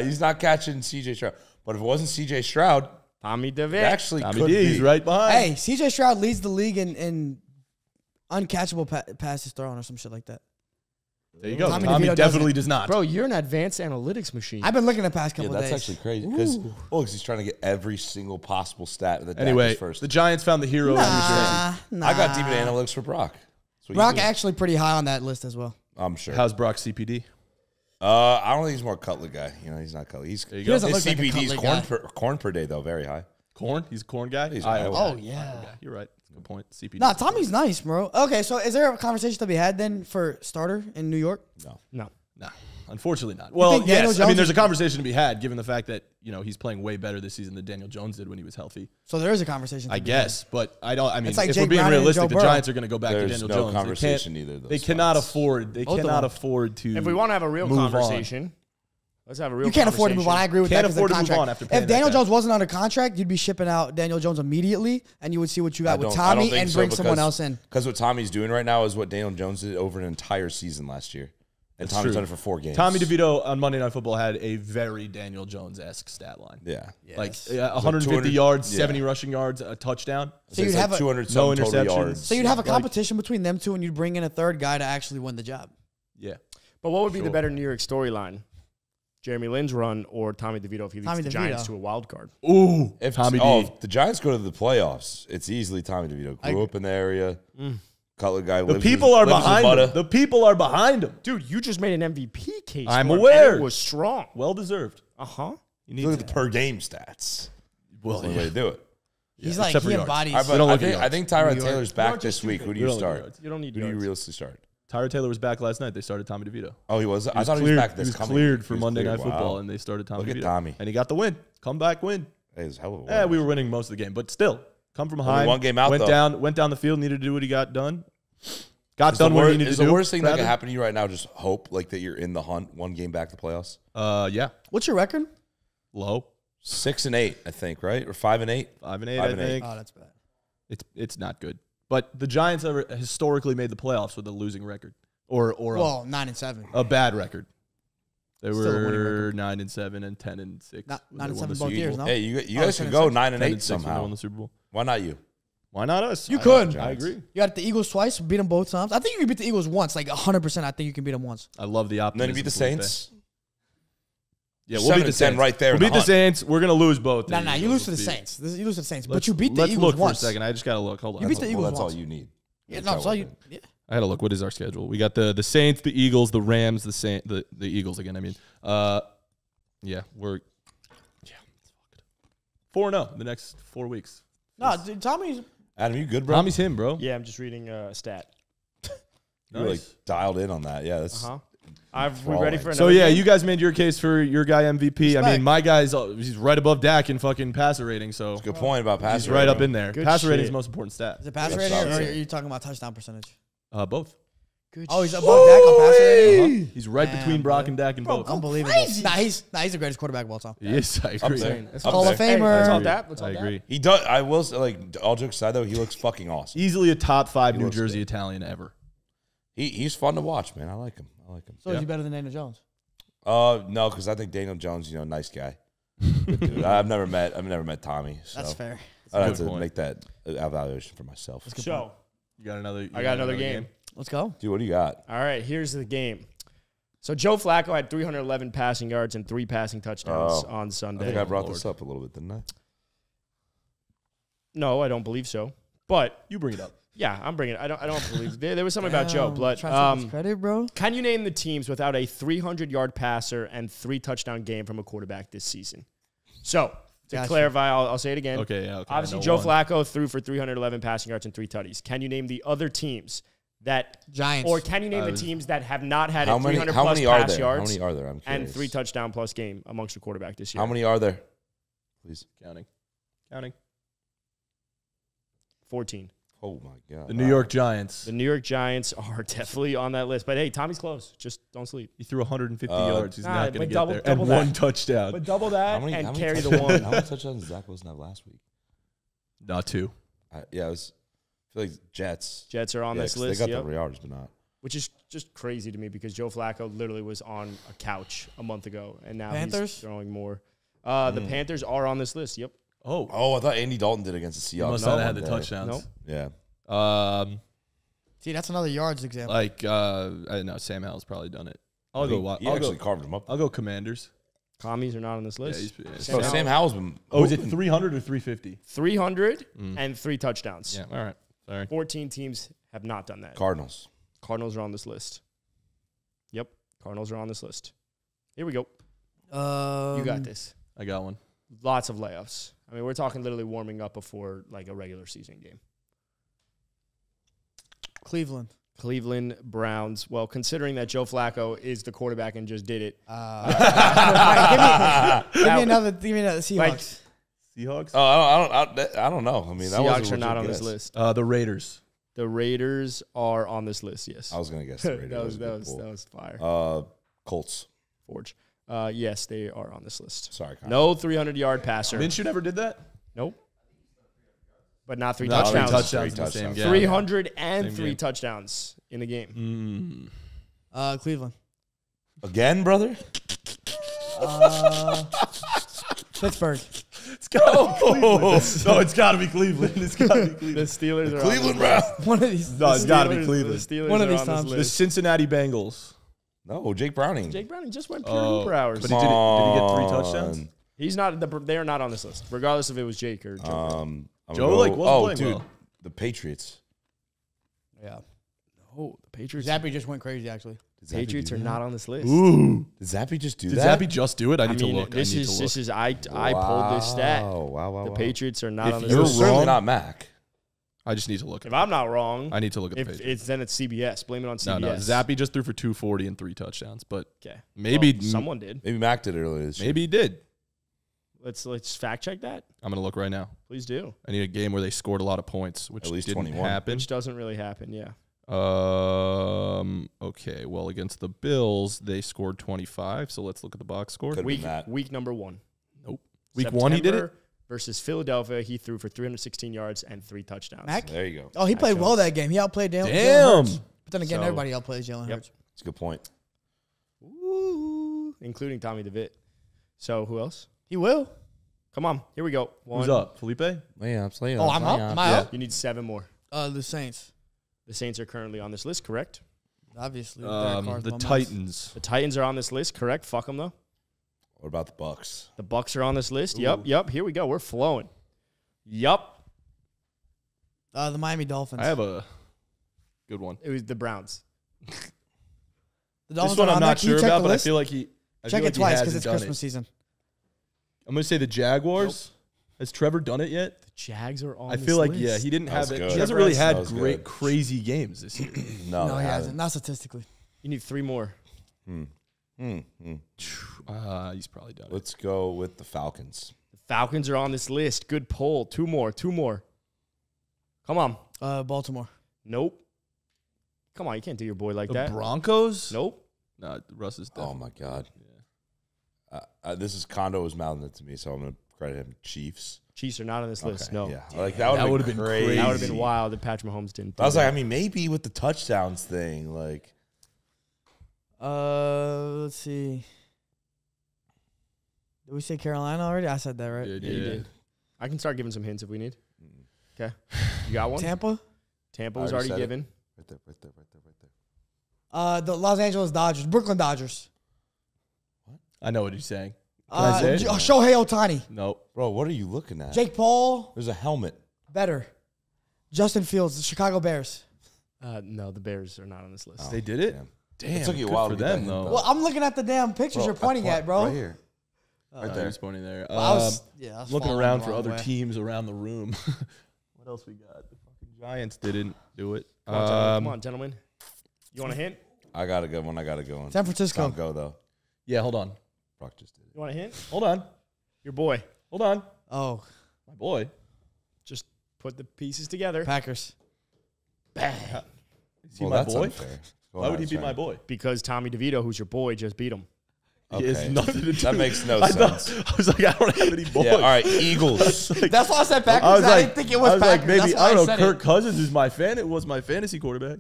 He's not catching CJ Stroud. But if it wasn't CJ Stroud, Tommy it DeVito. actually Tommy could D, be. he's right behind. Hey, CJ Stroud leads the league in uncatchable passes thrown or some shit like that. There you go. Tommy Tommy DeVito definitely does not. Bro, you're an advanced analytics machine. I've been looking at the past Yeah, couple of that's days. actually crazy. Because he's trying to get every single possible stat that Dak Anyway, is first. the Giants found the hero in New Jersey. Nah. I got deep in analytics for Brock. That's what you Brock do. actually pretty high on that list as well. I'm sure. How's Brock's CPD? I don't think he's more Cutler guy. He's not Cutler. He's There you He go. doesn't his look like a CPD's Cutler corn per day though, very high. Corn? He's a corn guy? He's Iowa. Oh, yeah. You're right. That's a good point. CPD. Nah, Tommy's nice, bro. Okay, so is there a conversation to be had then for starter in New York? No. no. No, unfortunately not. Well, think Daniel yes. I mean, Jones there's a is- conversation to be had given the fact that, he's playing way better this season than Daniel Jones did when he was healthy. So there is a conversation. To I be guess, but I mean, It's like if Jake we're being Browning and realistic, Joe the Burrow. Giants are going to go back There's to Daniel no Jones. conversation either of those They cannot spots. afford. They Both of cannot them. afford to. If we want to have a real move on. conversation, let's have a real You can't afford to move on. I agree with Can't that. 'cause afford the to move contract. on after paying If that Daniel guy. Jones wasn't under contract, you'd be shipping out Daniel Jones immediately, and you would see what you got with I don't Tommy think and so bring someone because- else in. Because what Tommy's doing right now is what Daniel Jones did over an entire season last year. And That's Tommy's true. done it for 4 games. Tommy DeVito on Monday Night Football had a very Daniel Jones-esque stat line. Yeah. Like Yes. 150 200 yards, yeah. 70 rushing yards, a touchdown. So you'd it's have like a- 200 no some total interceptions. yards. So you'd have a Like- competition between them two, and you'd bring in a third guy to actually win the job. Yeah. But what would be Sure. the better New York storyline? Jeremy Lin's run or Tommy DeVito if he leads Tommy the DeVito. Giants to a wild card? Ooh, If Tommy D. if the Giants go to the playoffs, it's easily Tommy DeVito. Grew I- up in the area. Cutler guy. The people are behind him. The people are behind him. Dude, you just made an MVP case. I'm for him, aware. and it was strong. Well deserved. Uh-huh. You need Look to. at the per game stats. Well, That's the way to do it. He's Yeah, like, except for he yards. embodies. All right, We don't but look at I yards. think Tyrod New York. Taylor's back this week. Who do We you don't look at start? yards. You don't need Who do you yards. realistically start? Tyrod Taylor was back last night. They started Tommy DeVito. Oh, he was. I was thought he cleared- was back this He was coming. cleared for He was Monday cleared. Night Football, Wow. and they started Tommy Look DeVito. at Tommy. And he got the win. Comeback win. Hey, it was a hell of a win. Yeah, we were winning most of the game, but still, come from behind. one game out, went though. went down the field, needed to do what he got done. Got Is done what he needed is to do. the worst thing that rather. can happen to you right now just hope like that you're in the hunt, one game back to playoffs? Yeah, What's your record? low 6-8, I think, right? Or 5-8? 5-8. 5 I and think Oh, that's bad. it's not good. But the Giants have historically made the playoffs with a losing record or Well, 9-7. a bad record. They Still a winning were record. 9-7 and 10-6. Not- when 9 they and won the 7 both Super years, Bowl. no? Hey, you Oh, guys could go 9-8 10-6 when they somehow. won the Super Bowl. Why not you? Why not us? You could. I agree. You got the Eagles twice, beat them both times. I think you can beat the Eagles once, like 100%. I think you can beat them once. I love the And optimism. then you beat the Felipe. Saints. Yeah, we'll 7 beat the and 10 Saints right there We'll in the beat the hunt. Saints. We're gonna lose both. No, of no, these, you so lose to we'll the see. Saints. You lose to the Saints, but Let's- you beat the let's Eagles look once. for a second. I just gotta look. Hold on. You beat the Eagles Well, that's all once. you need. Yeah, no, so you. Yeah. I gotta look. What is our schedule? We got the Saints, the Eagles, the Rams, the Eagles again. I mean, yeah, we're 4-0 the next 4 weeks. No, dude, Tommy's. Adam, you good, bro? Tommy's him, bro. Yeah, I'm just reading a stat. You're like dialed in on that. Yeah, that's Uh-huh. We ready for another So yeah, game? you guys made your case for your guy MVP. I Respect. mean, my guy's he's right above Dak in fucking passer rating. So a good point about he's passing. right up in there. Good Passer rating is shit. the most important stat. Is it passer That's rating, or solid. are you talking about touchdown percentage? Both. Good Oh, he's above Dak on passer rating. He's right Damn, between Brock brother. and Dak in both. Unbelievable. Nah, he's the greatest quarterback of all time. Yes, I agree. there. That's Up Hall of there. Famer. Let's all agree. that. Let's all I that. agree. He does. I will say, like, all jokes aside, though, he looks fucking awesome. Easily a top 5 New looks Jersey good. Italian ever. He's fun to watch, man. I like him. So is he better than Daniel Jones? No, because I think Daniel Jones, nice guy. Good dude. I've never met Tommy. So That's fair. I'd have good to point. make that evaluation for myself. So, You got another? I got another game. Let's go. Dude, what do you got? All right, here's the game. So Joe Flacco had 311 passing yards and 3 passing touchdowns on I Sunday. think I brought this up a little bit, didn't I? No, I don't believe so. But You bring it up. yeah, I'm bringing it. I don't believe there was something about Joe. Damn, But trying to take his credit, bro. can you name the teams without a 300-yard passer and 3 touchdown game from a quarterback this season? So to Gotcha. clarify, I'll say it again. Okay, yeah. Okay, Obviously, I know Joe one. Flacco threw for 311 passing yards and 3 tutties. Can you name the other teams that, Giants. or can you name the teams that have not had a 300 How plus many are pass there? yards How many are there? I'm and curious. 3 touchdown plus game amongst your quarterback this year? How many are there? Please. Counting. 14. Oh my God. The New York Giants. The New York Giants are definitely on that list. But hey, Tommy's close. Just don't sleep. He threw 150 yards. He's not going to but get double- there. double And that. 1 touchdown. But double that and how many carry the touchdowns- one. How many touchdowns did Zach Wilson have last week? Not 2. Yeah, I feel like Jets. Jets are on Yeah, this 'cause list, They got yep. the yards, but not. Which is just crazy to me because Joe Flacco literally was on a couch a month ago, and now Panthers? he's throwing more. The Panthers are on this list. Yep. Oh, I thought Andy Dalton did against the He Seahawks. must not that have had one the day. touchdowns. Nope. Yeah. See, that's another yards example. Like, I know Sam Howell's probably done it. I'll go. He I'll actually go. carved him up. I'll go Commanders. Commies are not on this Yeah, list. Sam Howell's been. Oh, is it 300 or 350? 300 and 3 touchdowns. Yeah. All right. Sorry. 14 teams have not done that. Cardinals. Cardinals are on this list. Yep. Cardinals are on this list. Here we go. You got this. I got one. Lots of layoffs. I mean, we're talking literally warming up before like a regular season game. Cleveland. Cleveland Browns. Well, considering that Joe Flacco is the quarterback and just did it. Give me another Seahawks. Like, Seahawks. Oh, I don't know. I mean, that wasn't Seahawks are a not legit on this guess. list. The Raiders. The Raiders are on this list. Yes, I was gonna guess the Raiders. that was fire. Colts. Forge. Yes, they are on this list. Sorry, Kyle. No 300-yard passer. Minshew never did that. Nope. But not 3 Not touchdowns. 3 touchdowns in the Touchdowns. same game. 303 Same game. touchdowns in the game. Cleveland. Again, brother. Pittsburgh. It's got to be Cleveland. No, it's got to be Cleveland. It's got to be The Cleveland. Steelers are Cleveland on Browns. One of these. No, it's got to be The Cleveland. Steelers One of are these on this times. The list. Cincinnati Bengals. No, Jake Browning. Jake Browning just went pure Hooper hours. But did he get 3 touchdowns? He's not. They are not on this list, regardless if it was Jake or Joe. I'm Joe, gonna like, go- wasn't oh, playing dude, well. the Patriots. Yeah. Oh, the Patriots. Zappy just went crazy, actually. Patriots are not on this list. Ooh. Did Zappy just do Did that? Zappy just do it? I I need to mean, look. this is I pulled this stat. Wow. The Patriots are not If on this You're you're list. certainly wrong- not Mac. I just need to look. If I'm not wrong, I need to look at the if Patriots. it's CBS. Blame it on CBS. No. Zappy just threw for 240 and 3 touchdowns, but Okay. maybe Well, someone did. Maybe Mac did it earlier this year. maybe he did. Let's fact check that. I'm gonna look right now. Please do. I need a game where they scored a lot of points, which At least didn't 21. happen. Which doesn't really happen. Yeah. Okay. Well, against the Bills, they scored 25. So let's look at the box score. Could've been that. Week number 1. Nope. Week 1, he did it. September versus Philadelphia. He threw for 316 yards and 3 touchdowns. Mac? There you go. Oh, he played Jones. well that game. He outplayed Jalen Damn. Hurts. But then again, So- everybody outplays Jalen Yep. Hurts. That's a good point. Ooh, including Tommy DeVitt. So who else? He will. Come on. Here we go. Who's up? Felipe? Oh, I'm up. Am I up? You need 7 more. The Saints. The Saints are currently on this list, correct? Obviously. Derek Carr's The bum ass. Titans. The Titans are on this list, correct? Fuck them, though. What about the Bucks? The Bucks are on this list. Yep. Here we go. We're flowing. Yup. The Miami Dolphins. I have a good one. It was the Browns. The Dolphins This one are I'm on there. not Can you sure check about, the but I list? feel like he. I Check feel it like he twice because hasn't it's done Christmas it. season. I'm gonna say the Jaguars. Has Trevor done it yet? The Jags are on I this feel like list. he didn't That was have it. good. He hasn't Trevor really That had was great good. crazy games this year. No, No, they he hasn't. haven't. Not statistically. You need 3 more. He's probably done it. Let's go with the Falcons. The Falcons are on this list. Good poll. 2 more. Come on. Baltimore. Nope. Come on. You can't do your boy like The that. Broncos? Nope. No, Russ is Oh definitely. my God. This is Kondo was mouthing it to me, so I'm gonna credit him. Chiefs. Chiefs are not on this list. Okay, No. yeah, like that That would would've have been crazy. crazy. That would have been wild if Patrick Mahomes didn't. I was like, I mean, maybe with the touchdowns thing, like Let's see. Did we say Carolina already? I said that, right? Yeah, Yeah, you did. I can start giving some hints if we need. Okay. You got one? Tampa? Tampa I was already already said it. given. right there. The Los Angeles Dodgers. Brooklyn Dodgers. I know what he's saying. Can I say it? Shohei Ohtani. Nope. Bro, what are you looking at? Jake Paul. There's a helmet. Better. Justin Fields. The Chicago Bears. No, the Bears are not on this list. They did it? Damn. Damn. It took you a good while for to get them, that though. hint, Well, I'm looking at the damn pictures you're pointing at, bro. Right here. Right there. He's pointing there. Well, I was looking following around the for wrong other way. teams around the room. What else we got? The fucking Giants didn't do it. Come on, gentlemen. You want a hint? I got a good one. San Francisco. Tom, go though. Yeah, hold on. Brock just did it. You want a hint? Hold on. Your boy. Hold on. Oh, My boy. Just put the pieces together. Packers. Bang. Is he my that's boy? unfair. Go Why would ahead, he be sorry. my boy? Because Tommy DeVito, who's your boy, just beat him. He has Okay. nothing to do. That makes no I thought- sense. I was like, I don't have any boys. Yeah, all right, Eagles. That's why I said Packers. I was like, didn't think it was I was Packers. like, maybe That's why I don't know. said Kirk it. Cousins is my fan. It was my fantasy quarterback.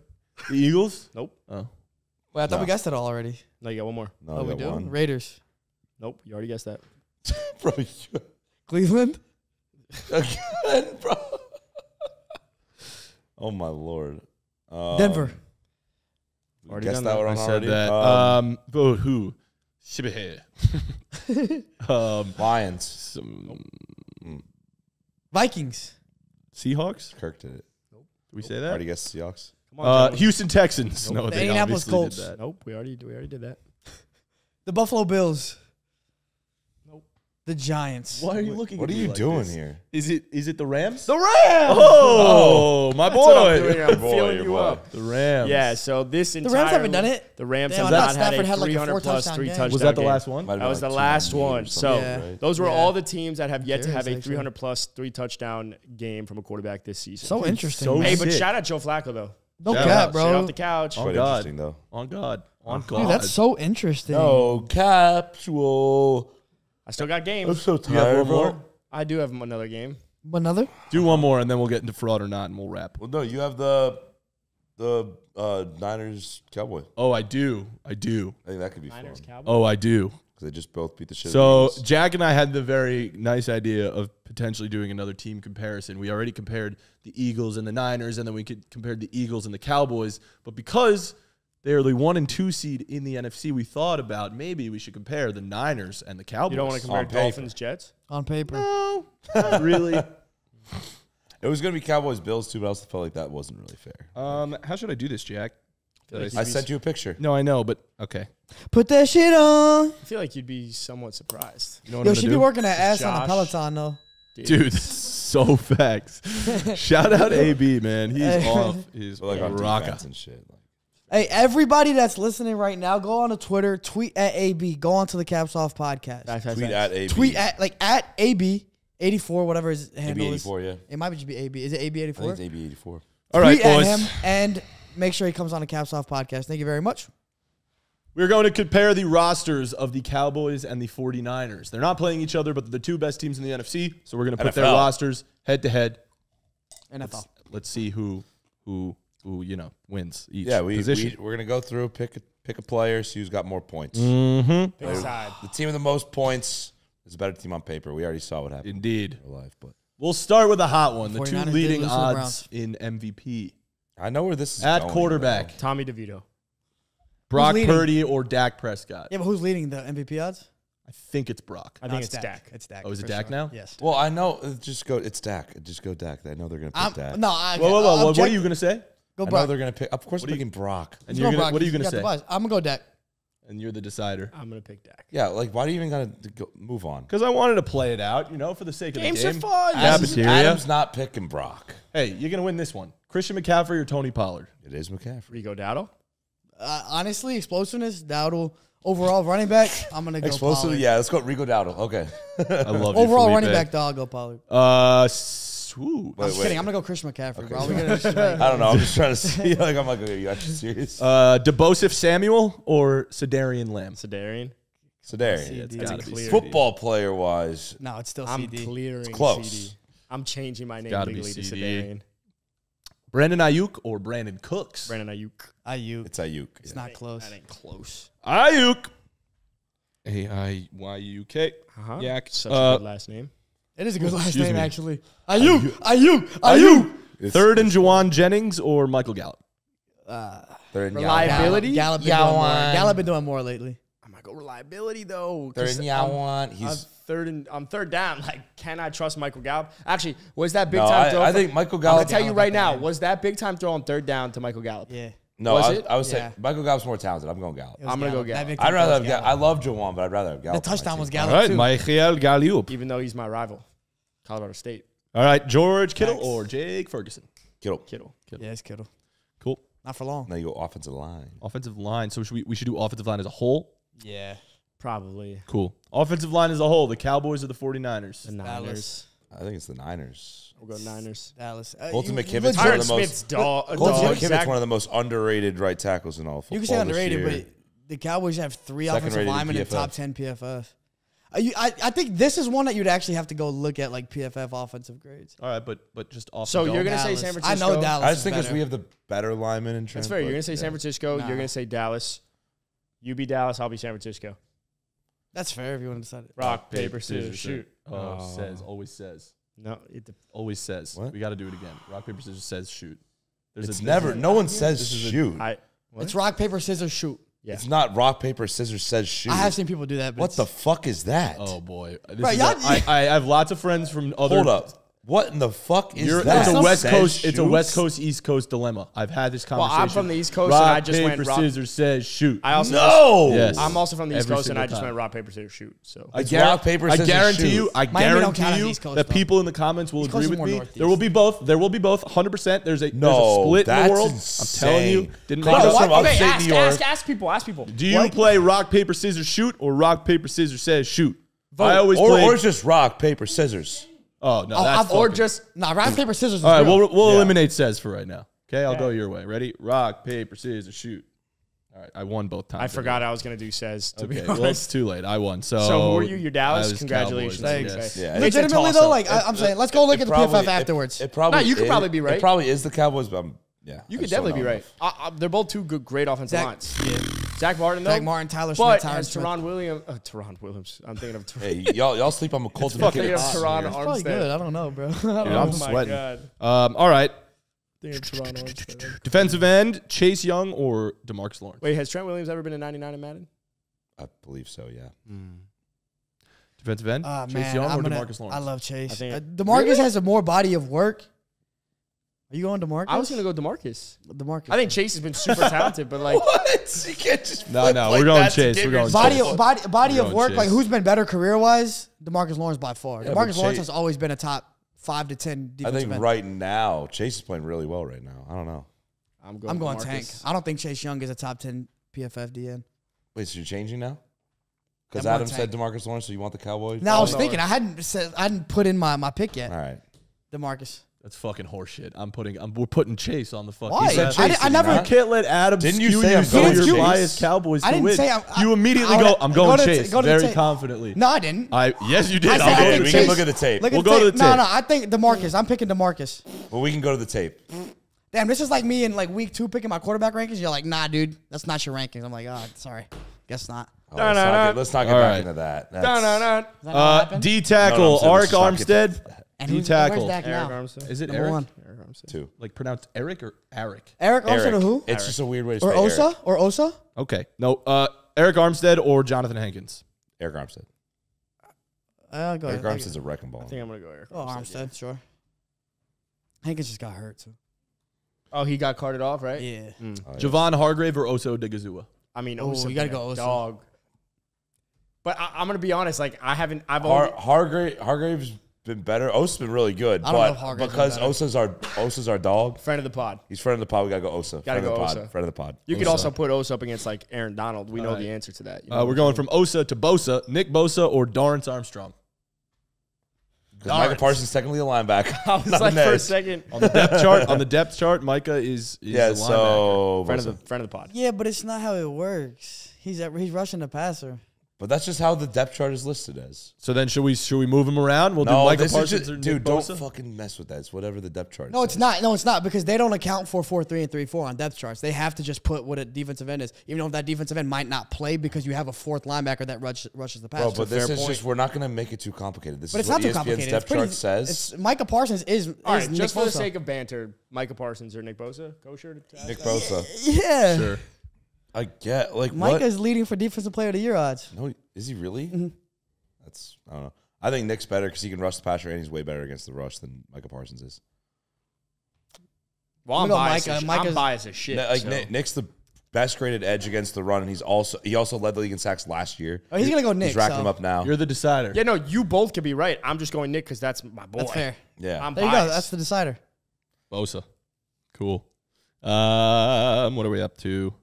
The Eagles. Nope. Oh, Wait, I thought No. we guessed it all already. No, you got one more. No, Oh, we got do? one. Raiders. Nope. You already guessed that. Bro, Cleveland. again, bro. Oh my lord. Denver. Already Guess done that that. one I said already? that. But who? Shibihe. Lions. Some Vikings. Seahawks. Kirk did it. Did we say Already that? guessed Seahawks. Come on, gentlemen. Houston Texans. No, The they Indianapolis obviously Colts. did that. Nope. We already did that. The Buffalo Bills. Nope. The Giants. Why are you looking? What at are me you like doing this? here? Is it the Rams? The Rams. Oh, my That's what I'm boy. doing. I'm Boy, feeling your you boy. up. The Rams. Yeah. So this The entire Rams haven't done it. The Rams Damn, have I thought not had Stafford a had like a 300 plus four-touchdown 3 game. touchdown. Was that the game. last one? Might have That been was the like last 290 or one. something, So Yeah. right? those were Yeah. all the teams that have yet to Cares, have a actually. 300 plus 3 touchdown game from a quarterback this season. So interesting. so hey, but sick. shout out Joe Flacco though. no Shout cap, out. Straight off bro. the couch. Oh, Quite God. interesting though. On God. On God. Dude, that's so interesting. No capsule. I still got I'm games. so Do you have tired, one bro. more? I do have another game. Another? Do one more, and then we'll get into fraud or not, and we'll wrap. Well, no, you have the Niners Cowboys. Oh, I do. I do. I think that could be Niners, fun Cowboys. Oh, I do. because they just both beat the shit. So out of the Eagles. Jack and I had the very nice idea of potentially doing another team comparison. We already compared the Eagles and the Niners, and then we could compare the Eagles and the Cowboys. But because they are the 1 and 2 seed in the NFC, we thought about maybe we should compare the Niners and the Cowboys. You don't want to compare On paper. Dolphins, Jets? On paper. No, not really. It was going to be Cowboys Bills too, but I also felt like that wasn't really fair. How should I do this, Jack? I sent you a picture. No, I know, but okay. Put that shit on. I feel like you'd be somewhat surprised. You know what Yo, I'm she gonna be do? working her ass on the Josh. Peloton though. Dude, so facts. Shout out AB, man. He's off. He's So, like on rocka. defense and shit. Like, Hey, everybody that's listening right now, go on to Twitter, tweet at AB, go on to the Caps Off podcast. tweet at AB. Tweet at AB 84, whatever his handle is. AB84, yeah. It might just be AB. Is it AB I 84? think it's AB84. All right, Tweet at boys. him and make sure he comes on the Caps Off podcast. Thank you very much. We're going to compare the rosters of the Cowboys and the 49ers. They're not playing each other, but they're the two best teams in the NFC. So we're going to put their NFL. rosters head to head. NFL. Let's see who wins each Yeah, position. we're gonna go through, pick a player, see who's got more points. Mm-hmm. Big side. The team with the most points is a better team on paper. We already saw what happened Indeed. in real life, but We'll start with a hot one. The 49ers two did leading lose to the odds Browns. in MVP. I know where this is At going, quarterback, though. Tommy DeVito. Brock leading? Purdy or Dak Prescott. Yeah, but who's leading the MVP odds? I think it's Brock. I think it's Dak. It's Dak. Oh, is it for Dak sure. now? Yes. Well, I know. It's Dak. Just go Dak. I know they're gonna pick Dak. No, Whoa. What are you going to say? Go I know Brock. they're gonna pick. Of course, I'm picking Brock. And Let's you're go gonna, Brock. what are you going to got the say? buzz. I'm going to go Dak. And you're the decider. I'm going to pick Dak. Yeah, like why do you even gotta move on? Because I wanted to play it out, for the sake of Games the are game. fun. CAPeteria. Adam's not picking Brock. Hey, you're going to win this one. Christian McCaffrey or Tony Pollard? It is McCaffrey. Rico Dowdle. Honestly, explosiveness, Dowdle. Overall running back, I'm going to go Explosive. Pollard. Yeah, let's go Rico Dowdle. Okay. I love you, Overall Felipe. running back, though, I'll go Pollard. Ooh. Wait, I'm just kidding. I'm going to go Christian McCaffrey, bro. Okay. We're gonna just, I don't know. I'm just trying to see. Like I'm like, okay, you actually serious? DeBosif Samuel or Sedarian Lamb? Sedarian. Sedarian. It's gotta be clear. Football player wise, no, it's still I'm CD. clearing It's close. CD. I'm changing my name gotta be legally to CD. Sedarian. Brandon Ayuk or Brandon Cooks? Brandon Ayuk. Ayuk. it's Ayuk. It's Yeah. not close. That ain't close. Ayuk. A-I-Y-U-K. Uh-huh. Yak. Such a good last name. It is a good last Excuse name, me. actually. Ayuk. Third and Juwan Jennings or Michael Gallup? They're in Reliability? Gallup been doing more. Gallup been doing more lately. I'm gonna go reliability though. They're 'cause in I'm Yawan. He's third down. Like, can I trust Michael Gallup? Actually, was that big no. time throw? I think Michael I'm Gallup. gonna tell you Gallup right at the now. end. Was that big time throw on third down to Michael Gallup? Yeah. No, Was I it? would say Yeah. Michael Gallup's more talented. I'm going Gallup. It was I'm gonna go Gallup. That big I'd time rather throw have was Gallup. I love Jawan, but I'd rather have The Gallup. on my touchdown team. was All Gallup, right, too. Michael Gallup. Even though he's my rival, Colorado State. All right, George Kittle Facts. or Jake Ferguson? Kittle. Yeah, it's Kittle. Cool. Not for long. Now you go offensive line. Offensive line. So we should do offensive line as a whole? Yeah. Probably Cool. Offensive line as a whole, the Cowboys or the 49ers? the Niners. Dallas. I think it's the Niners. We'll go Niners. Dallas. Colton You- McKivitz legit- one of Tyron the most- Smith's dog. Colton dog. McKivit's Zach- one of the most underrated right tackles in all football. You can say this underrated, year. but the Cowboys have three Second offensive rated in linemen in PFF. top 10 PFF. I think this is one that you'd actually have to go look at, like PFF offensive grades. All right, but just off So the you're dome. gonna say Dallas. San I Francisco? know Dallas. I just is think because better. we have the better linemen in That's Trent. fair. You're but, gonna say San yeah. Francisco. Nah. You're gonna say Dallas. You be Dallas. I'll be San Francisco. That's fair if you want to decide it. Rock, paper, scissors, shoot. Oh, always says. No, Always says. What? We got to do it again. Rock, paper, scissors says shoot. It's never. No one says shoot. What? It's rock, paper, scissors, shoot. Yeah. It's not rock paper scissors says shoot. I have seen people do that. But What the fuck is that? Oh, boy. This Bro, is y'all- I have lots of friends from other. Hold up. What in the fuck is that? It's a Some West Says Coast. It's a shoots? West Coast East Coast dilemma. I've had this Well, conversation. I'm from the East Coast, rock, and I just paper, went rock. scissors says shoot. I also No. Yes. I'm also from the East Every Coast, and I single just time. went rock, paper, scissors, shoot. So It's rock, paper, I scissors, guarantee shoot. you. I Miami don't count guarantee as you East Coast, that though. people in the comments will East Coast agree is with more me. Northeast. There will be both. There will be both. 100%. There's a No, split in the that's world. insane. I'm telling you. Didn't Come make on, this what? up. From okay, upstate New York. ask people. Do you play rock paper scissors shoot or rock paper scissors says shoot? I always or, play. or just rock, paper, scissors. Oh no, Oh, that's Or fucking- just nah, rock, paper, scissors. Is All right, good. we'll Yeah. eliminate says for right now. Okay, I'll go your way. Ready? Rock paper scissors shoot. All right, I won both times. I forgot I was gonna do says. To Okay, be well, it's honest. too late. I won. So So who are you? You're I Dallas. was Congratulations. Cowboys, Thanks. yes. Yeah, It's a Legitimately toss-up. though, like I'm saying, let's go look at the PFF probably- afterwards. It probably No, you could is- probably be right. It probably is the Cowboys, but yeah. You I could just don't definitely be know right. enough. They're both two good, great offensive Zach- lines. Zach Martin, though. Zach Martin, Tyler Smith, But Tyron as Smith. Teron Williams. I'm thinking of Teron. Hey, y'all sleep on Colton Thinking of McKivitz. Teron It's probably good. Armstead. I don't know, bro. I don't Dude, know. I'm Oh my sweating. god. All right. Thinking of Teron Armstead. Defensive end, Chase Young or DeMarcus Lawrence? Wait, has Trent Williams ever been a 99 in Madden? I believe so, yeah. Defensive end, Ah, Chase man, Young or I'm gonna- DeMarcus Lawrence? I love Chase. I think- DeMarcus has a more body of work, Are you going DeMarcus? I was gonna go DeMarcus. DeMarcus. I think Chase has been super talented, but like, What? You can't just No, flip no, like we're going that to Chase. give We're going yourself- body We're of going work. Chase. Like who's been better career wise? DeMarcus Lawrence by far. Yeah, DeMarcus but Lawrence Chase- has always been a top 5 to 10 I defensive think end. right now Chase is playing really well right now. I don't know. I'm going. I'm going DeMarcus. Tank. I don't think Chase Young is a top 10 PFF DN. Wait, so you're changing now? Because I'm going Adam said Tank. DeMarcus Lawrence, so you want the Cowboys? Now I was no. thinking I hadn't put in my pick yet. All right. DeMarcus. That's fucking horseshit. We're putting Chase on the fucking. Why? He said I Chase, I never. you can't let Adam Didn't you skew say I'm so going your Chase? biased Cowboys I to didn't win. say You immediately I go, would- I'm going go to- Chase go to very tape. confidently. No, I didn't. Yes, you did. I said I'll I go think to we Chase. can look at the tape. Look We'll at go to tape. the No, tape. no. I think DeMarcus. I'm picking DeMarcus. Well, we can go to the tape. Damn, this is like me in like week 2 picking my quarterback rankings. You're like, nah, dude, that's not your rankings. I'm like, oh, sorry, guess not. Oh, let's not get All back right. into that. No, That's- no, no. Is that not happen? D No, tackle, no, I'm Arik saying let's just Armstead. And D who's- tackle. Where's Dak Eric now? Armstead. Is it Number Eric? one. Eric Armstead. 2. Like pronounced Eric or Eric? Eric Armstead or who? It's just a weird way to Or say Osa? Eric. Or Osa? Okay. No, Eric Armstead or Jonathan Hankins. Eric Armstead. Go Eric ahead. Armstead's a wrecking ball. I think I'm gonna go Eric. Oh, Armstead, sure. Hankins just got hurt too. Oh, he got carted off, right? Yeah. Oh, yeah. Javon Hargrave or Oso Digizua. I mean, Oh, Osa you gotta been a go Osa. dog. But I'm gonna be honest. Like I've only Hargrave's been better. Osa's been really good, I don't know if but Hargrave's because been Osa's our dog, friend of the pod. he's friend of the pod. We gotta go Osa. Gotta friend of go the pod. Osa. Friend of the pod. You could Osa. also put Osa up against like Aaron Donald. We know All right. the answer to that. You know We're going from Osa to Bosa. Nick Bosa or Dorrance Armstrong. 'Cause Micah Parsons technically a linebacker. I was not like an for a edge. second. On the depth chart, Micah is Yeah, the linebacker. so Friend of the pod. Yeah, but it's not how it works. He's rushing the passer. but that's just how the depth chart is listed as. So then should we move him around? We'll do No, Micah this is Parsons just, or Nick dude. Don't Bosa? fucking mess with that. It's whatever the depth chart. No, it's says. not. No, it's not because they don't account for 4-3 and 3-4 on depth charts. They have to just put what a defensive end is, even though that defensive end might not play because you have a fourth linebacker that rushes the pass. Bro, but this fair is point. just we're not gonna make it too complicated. This But is it's what not too ESPN's complicated. depth It's pretty, chart says. It's Micah Parsons is All right, Nick just for the Bosa. sake of banter, Micah Parsons or Nick Bosa, kosher to ask Nick that? Bosa. Yeah. Sure. I get like Micah what? is leading for defensive player of the year odds. No, is he really? Mm-hmm. That's I don't know. I think Nick's better because he can rush the passer and he's way better against the rush than Micah Parsons is. Well, I'm I'm gonna go biased. Micah. I'm Micah's- biased as shit. Like so. Nick's the best graded edge against the run, and he also led the league in sacks last year. Oh, he's gonna go Nick. He's racking so them up now. You're the decider. Yeah, no, you both could be right. I'm just going Nick because that's my boy. That's fair. Yeah, I'm There you biased. go. That's the decider. Bosa. Cool. What are we up to?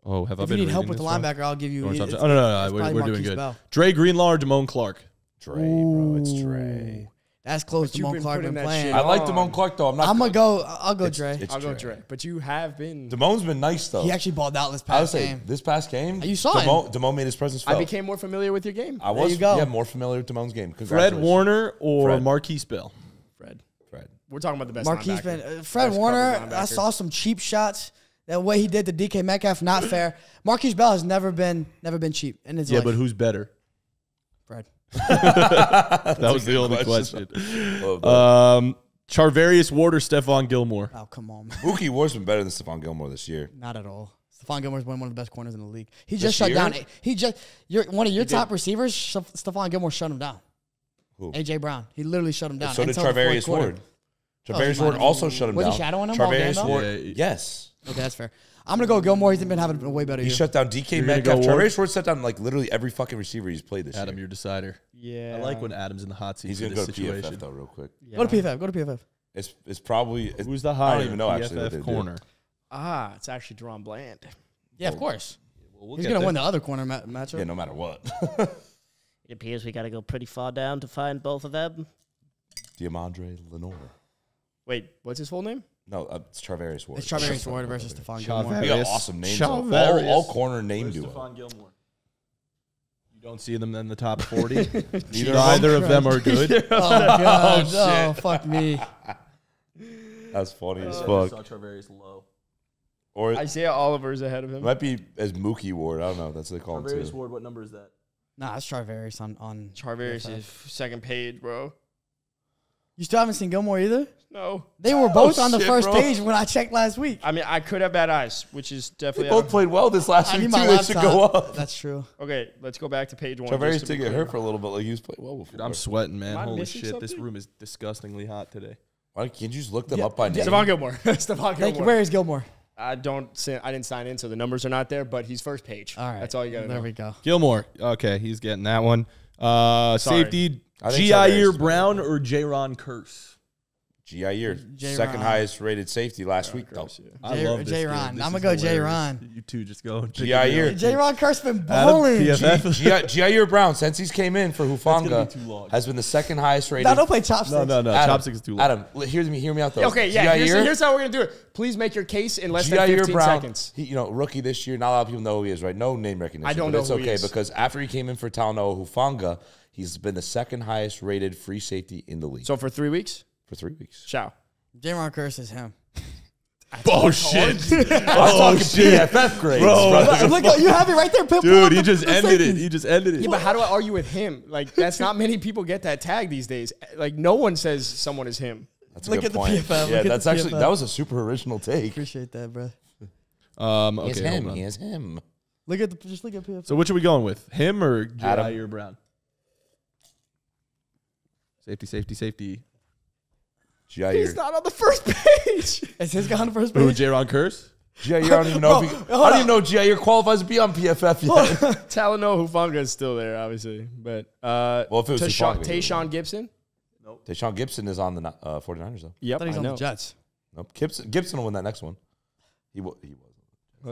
Oh, have I If been you need help reading with the this wrong? linebacker, I'll give you. Dorrance it's- Armstead. Oh, no, it's we're probably doing Marquise good. Bell. Dre Greenlaw or Damone Clark? Dre, bro, it's Dre. That's close But to you've Damone been Clark putting been that playing. shit I like on. Damone Clark though. I'm not. I'm gonna go. I'll go It's- Dre. it's I'll go Dre. But you have been. Damone's been nice though. He actually balled out this I would past say game. this past game, You saw him. Damone made his presence I felt. became more familiar with your game. I was you go. yeah more familiar with Damone's game. Fred Congratulations. Warner or Fred. Marquise Bell? Fred. Fred. We're talking about the best Marquise linebacker. been Fred Best Warner. covered I linebacker. saw some cheap shots. That way he did to DK Metcalf, not fair. Marquise Bell has never been cheap in his Yeah, life. but who's better? Fred. That was the only question. Charvarius Ward or Stephon Gilmore? Oh come on, man. Mookie Ward's been better than Stephon Gilmore this year. Not at all. Stephon Gilmore's been one of the best corners in the league. He This just shut year? down. One of your top receivers. Stephon Gilmore shut him down. Who? AJ Brown. He literally shut him down. So did until the fourth Charvarius quarter. Ward. Oh, Charvarius he Ward might also have. shut him Was down. he shadowing him all game, Charvarius though? Ward. Yeah. Yes. Okay, that's fair. I'm gonna go Gilmore. He's been having a way better He year. shut down DK You're gonna Metcalf. go Ward? Charvarius Ward shut down like literally every fucking receiver he's played this Adam, year. your decider. Yeah. I like when Adam's in the hot seat He's for gonna this go to situation. PFF though, real quick. Go to PFF. Go to PFF. It's probably Who's the I higher don't even know actually what PFF they corner? Ah, it's actually Deron Bland. Yeah, of course. We'll He's get gonna there. win the other corner matchup. Yeah, no matter what. It appears we got to go pretty far down to find both of them. Diamandre Lenore. Wait, what's his full name? No, it's Charvarius Ward. It's Charvarius Ward versus Stephon Gilmore. We got awesome names. though. Charvarius. All corner name Where's duo. Stephon Gilmore? You don't see them in the top 40? Neither Neither of them are good. Oh god! Oh fuck me! That's funny as I fuck. saw Charvarius low. Or it Isaiah Oliver's ahead of him. might be as Mookie Ward. I don't know. That's what they call him Charvarius too. Ward, what number is that? Nah, it's Charvarius on. Charvarius PFF. is second page, bro. You still haven't seen Gilmore either. No. They were both on the shit, first bro. page when I checked last week. I mean, I could have bad eyes, which is They definitely. both played well this last I week need too. my They laptop. should go up. That's true. Okay, let's go back to page one. Charvarius just to did be get clear. hurt for a little bit. Like he was playing well before. Dude, I'm sweating, man. Am I Holy missing shit. This something? room is disgustingly hot today. Why can't you just look them up by name? Stephon Gilmore. Stephon Thank you. Gilmore. Where is Gilmore? I didn't sign in, so the numbers are not there, but he's first page. All right. That's all you got to know. There we go. Gilmore. Okay, he's getting that one. Safety, I think Jair Brown or Jaron Curse? Jair, J-Ron. second highest rated safety last week, though. I love this J-Ron. game. This I'm is going to go hilarious. J-Ron. You two just go. Jair. J-Ron Curse been Adam, balling. PFF. Jair Brown, since he's came in for gonna Hufanga, be too long. has been the second highest rated. No, don't play chopsticks. No. Adam, Chopsticks is too long. Adam, hear me out though. Okay, yeah. Jair, Here's how we're going to do it. Please make your case in less than Jair 15 Brown, seconds. he, rookie this year. Not a lot of people know who he is, right? No name recognition. I don't but know it's who he okay is. because after he came in for Talanoa Hufanga, he's been the second highest rated free safety in the league So for 3 weeks, for 3 weeks. ciao. J-Ron Curse is him. Bullshit. Oh shit! PFF grades, Bro. Look, you have it right there. Pull Dude, up he the- just the ended it. safeties. He just ended it. Yeah, but how do I argue with him? Like, that's not many people get that tag these days. Like, no one says someone is him. That's a Look good at the point. PFF, Yeah, look at that's the actually PFF. that was a super original take. Appreciate that, bro. Okay, He is him. hold on. He is him. Look at PFF. So which are we going with? Him or Adam. Jair Brown? Safety. He's Jair. not on the first page. Is his guy on the first Who, page? Jaron Curse? Jair, I don't even know. If he, I don't even know Jair qualifies to be on PFF yet. Talanoa Hufanga is still there, obviously. But Well, if it was Hufanga, Tayshaun Gibson? Deshaun Gibson is on the 49ers though. Yep, I thought he's I on the know. Jets. Nope. Gibson will win that next one. He was.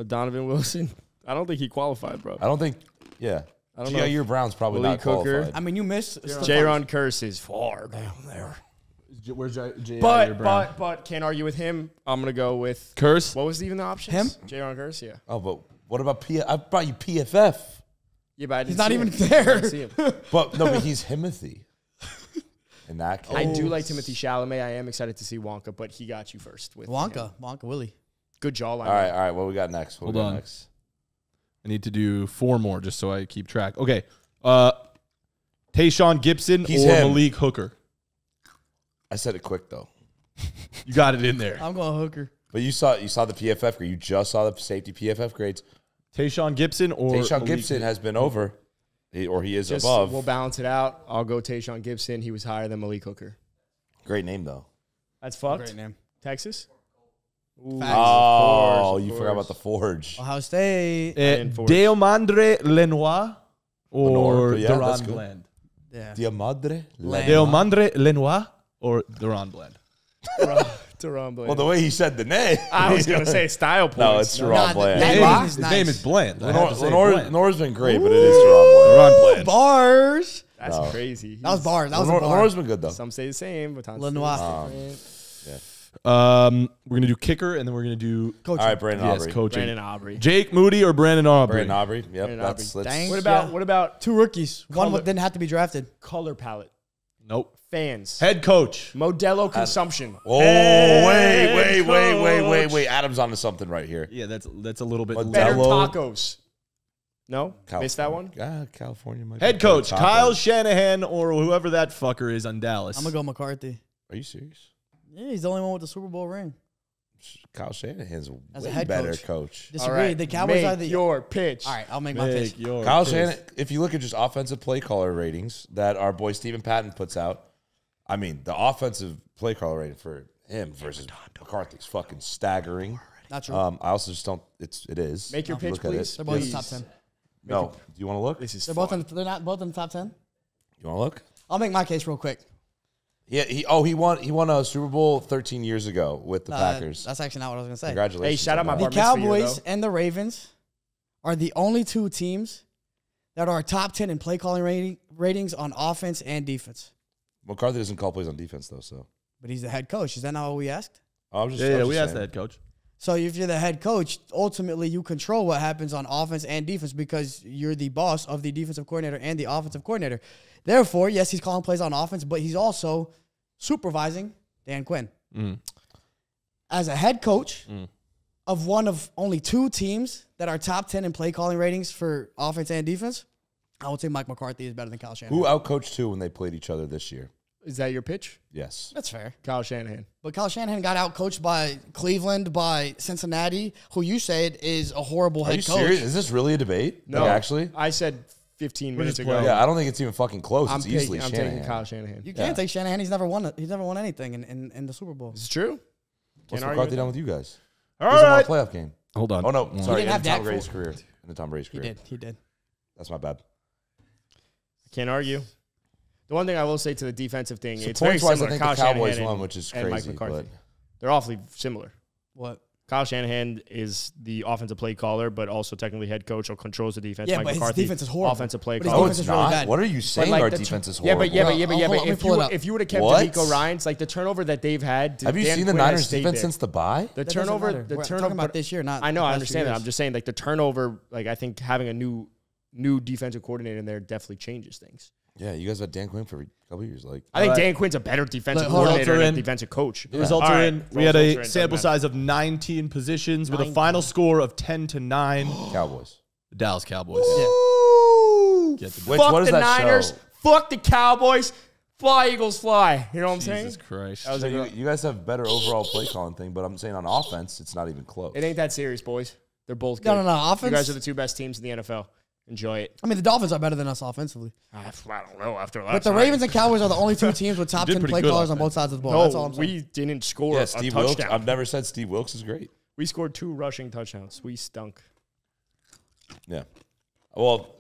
Donovan Wilson. I don't think he qualified, bro. I don't think. Yeah. I don't know. Jair Brown's probably Malik not Hooker. qualified. I mean, you missed. Jaron Curse is far down there. Where's Jair But can't argue with him. I'm gonna go with Curse? what was even the options? Him? Jaron Curse, yeah. Oh, but what about I brought you PFF. Yeah, but I didn't He's not see even him. there. I didn't see him. But no, but he's Himothy. In that case. I do like Timothy Chalamet. I am excited to see Wonka, but he got you first with him. Wonka Willie. Good jawline. All right. What we got next? Hold on. I need to do 4 more just so I keep track. Okay. Tayshaun Gibson He's or him. Malik Hooker? I said it quick though. You got it in there. I'm going Hooker. But you saw the PFF grade. You just saw the safety PFF grades. Tayshaun Gibson or Tayshaun Malik Gibson Hooker? has been over, or he is Just above. we'll balance it out. I'll go Tayshaun Gibson. He was higher than Malik Hooker. Great name though. That's fucked. Great name. Texas? Ooh, Facts. Oh, of you course. forgot about the Forge. Ohio State. enforce. Deomandre Lenoir or Lenore, yeah, that's Duran good. Bland? Yeah. Diamadre. Deomandre Lenoir or Duran Bland? Teron Bland. Well, the way he said the name. I was going to say style points. No, it's Teron Bland. that His name name, is his nice. name is Bland. I have to say Bland. Lenore's been great, but it is Teron Bland. Duran Bland. Bars. That's No. crazy. That was bars. That was a Lenore's bar. been good though. Some say the same, but times Lenoir. We're gonna do kicker, and then we're gonna do Coach. All right, Brandon yes, Aubrey. coaching. Brandon Aubrey. Jake Moody or Brandon Aubrey? Brandon Aubrey. Yep, Brandon that's Aubrey. let's- Dang. What about 2 rookies. One Color- didn't have to be drafted. color palette? Nope. Fans. Head coach. Modelo consumption. Oh, Hey, wait. Adam's onto something right here. Yeah, that's a little bit. Modelo. Better Hello. tacos. No? Missed that one? California might Head be coach good Kyle tacos. Shanahan or whoever that fucker is on Dallas. I'm going to go McCarthy. Are you serious? Yeah, he's the only one with the Super Bowl ring. Kyle Shanahan's a As a way head better coach. coach. Disagree. All right, The Cowboys make are the. your pitch. All right, I'll make my pitch. Make your Kyle pick. Shanahan, if you look at just offensive play caller ratings that our boy Stephen Patton puts out, I mean, the offensive play caller rating for him versus McCarthy's fucking staggering. Not true. I also just don't. It is. Make your If you pitch, look at please. They're both in the Please. top 10. No. Do you want to look? This is They're fun. they're not both in the top 10. You want to look? I'll make my case real quick. Yeah. He won a Super Bowl 13 years ago with the Packers. That's actually not what I was going to say. Congratulations. Hey, shout out my on The that. bar mitzvah year, Cowboys though. and the Ravens are the only 2 teams that are top 10 in play calling ratings on offense and defense. McCarthy doesn't call plays on defense though, so But he's the head coach. Is that not what we asked? I was just Yeah, I was we just asked the saying. head coach. So if you're the head coach, ultimately you control what happens on offense and defense because you're the boss of the defensive coordinator and the offensive coordinator. Therefore, yes, he's calling plays on offense, but he's also supervising Dan Quinn. As a head coach of one of only 2 teams that are top 10 in play calling ratings for offense and defense, I would say Mike McCarthy is better than Kyle Shanahan. Who outcoached who when they played each other this year? Is that your pitch? Yes. That's fair. Kyle Shanahan. But Kyle Shanahan got out coached by Cleveland, by Cincinnati, who you said is a horrible Are head you coach. serious? Is this really a debate? No. Like, actually? I said 15 We're minutes just ago. playing. Yeah, I don't think it's even fucking close. I'm It's easily taking Shanahan. Kyle Shanahan. You can't take Shanahan. He's never won anything in the Super Bowl. This is true. What's Can't argue McCarthy with done that. with you guys? All He was in right. a playoff game. Hold on. Oh no, sorry. didn't In have Tom Dak Brady's for- career. In the Tom Brady's He career. did. He did. That's my bad. Can't argue. The one thing I will say to the defensive thing, So it's very points-wise, similar. I think Kyle the Cowboys Shanahan won, and- which is and Mike crazy. McCarthy. But They're awfully similar. What? Kyle Shanahan is the offensive play caller, but also technically head coach or controls the defense. Yeah, Mike but his McCarthy, defense is horrible. offensive play But his caller. no, defense it's is really not. bad. What are you saying? like Our the defense is Yeah, horrible. but Hold on, let me pull it up. if you would have kept What? D'Amico Ryans, like the turnover that they've had. Have you Dan seen the Quinn has Niners stayed defense there. since the bye? The That doesn't turnover, matter. the We're turnover. talking about this year, not I know, the I past few understand that. years. I'm just saying, like the turnover. Like I think having a new defensive coordinator in there definitely changes things. Yeah, you guys had Dan Quinn for a couple years. Like, I think All right. Dan Quinn's a better defensive Look, hold on. coordinator Results are than in. a defensive coach. The results All are right. in. We had Results are a in. Doesn't sample matter. size of 19 positions with a final score of 10-9. Cowboys. The Dallas Cowboys. Get the Which, Fuck what does the that Niners. show? Fuck the Cowboys. Fly, Eagles, fly. You know what I'm saying? Jesus Christ. That was So a you guys have better overall play calling thing, but I'm saying on offense, it's not even close. It ain't that serious, boys. They're both good. No, no, no. Offense. You guys are the two best teams in the NFL. Enjoy it. I mean, the Dolphins are better than us offensively. I don't know after last But the night. Ravens and Cowboys are the only two teams with top did 10 pretty play good callers on offense. both sides of the ball. That's all No, I'm saying. we didn't score Yeah, a Steve touchdown. Wilkes. I've never said Steve Wilkes is great. We scored 2 rushing touchdowns. We stunk. Yeah. Well,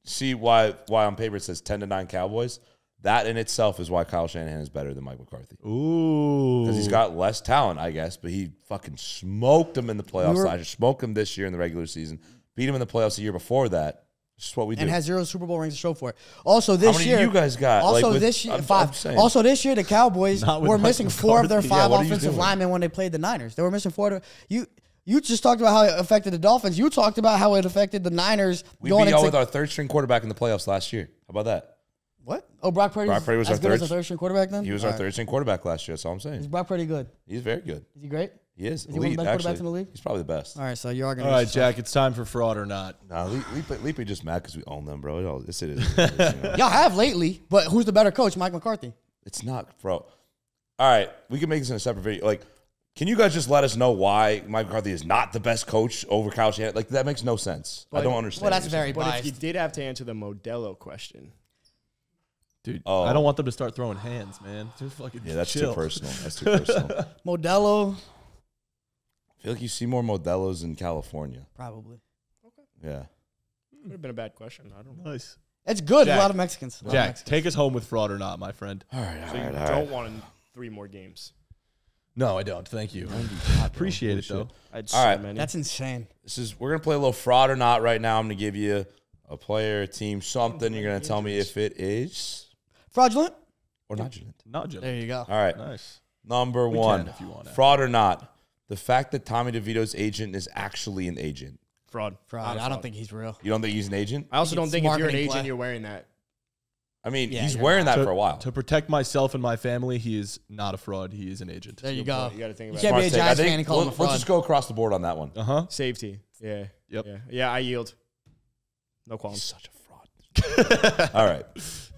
see why on paper it says 10-9 Cowboys. That in itself is why Kyle Shanahan is better than Mike McCarthy. Ooh. Because he's got less talent, I guess, but he fucking smoked him in the playoffs last year. Smoked him this year in the regular season. Beat him in the playoffs the year before that. It's just what we do. And has 0 Super Bowl rings to show for it. Also, How this many year, you guys got? Also, Like, with- this year, I'm 5. saying. Also, this year, the Cowboys Not with were Mike missing 4 of their McCarthy. 5 what are you offensive doing? linemen when they played the Niners. They were missing 4. You just talked about how it affected the Dolphins. You talked about how it affected the Niners we going beat y'all into with our third string quarterback in the playoffs last year. How about that? what? Oh, Brock Purdy. Brock Purdy was as our good as third- a third string quarterback. Then He was All our right. third string quarterback last year. That's all I'm saying. Is Brock Purdy good? He's very good. Is he great? He is. Is he one of Elite, the best quarterbacks actually. in the league? He's probably the best. All right, so you are going All right, Jack, it's time for fraud or not. No, Lepe just mad because we own them, bro. It is. You know. Y'all have lately, but who's the better coach, Mike McCarthy? It's not, bro. All right, we can make this in a separate video. Like, can you guys just let us know why Mike McCarthy is not the best coach over Kyle Shanahan? Like, that makes no sense. I don't understand. Well, that's what you're very But if biased. you did have to answer the Modelo question, Dude, Oh. I don't want them to start throwing hands, man. Just fucking saying. Yeah, that's chill. too personal. That's too personal. Modelo, I feel like you see more Modelos in California. probably. Yeah. would have been a bad question. I don't know. Nice. It's good. Jack. A lot of Mexicans. A lot of Jack, Mexicans. take us home with fraud or not, my friend. All right, all So you right, all don't right. want 3 more games. No, I don't. Thank you. I appreciate it, though. I'd All right. so many. That's insane. We're gonna play a little fraud or not right now. I'm gonna give you a player, a team, something. You're gonna tell me if it is Fraudulent? or not. Not just. There you go. All right. Nice. Number We one, can if you want to. fraud or not. The fact that Tommy DeVito's agent is actually an agent. fraud. Fraud. Not a I don't think he's real. You don't think he's an agent? I also don't It's think if you're an marketing agent, play. you're wearing that. I mean, Yeah, he's you're wearing that To- for a while. To protect myself and my family, he is not a fraud. He is an agent. There you Good go. point. You got to think You about can't it. be a Smart take. I Giants think fan and call him a let's fraud. just go across the board on that one. Uh-huh. Safety. Yeah. Yep. Yeah, I yield. No qualms. Such a fraud. All right.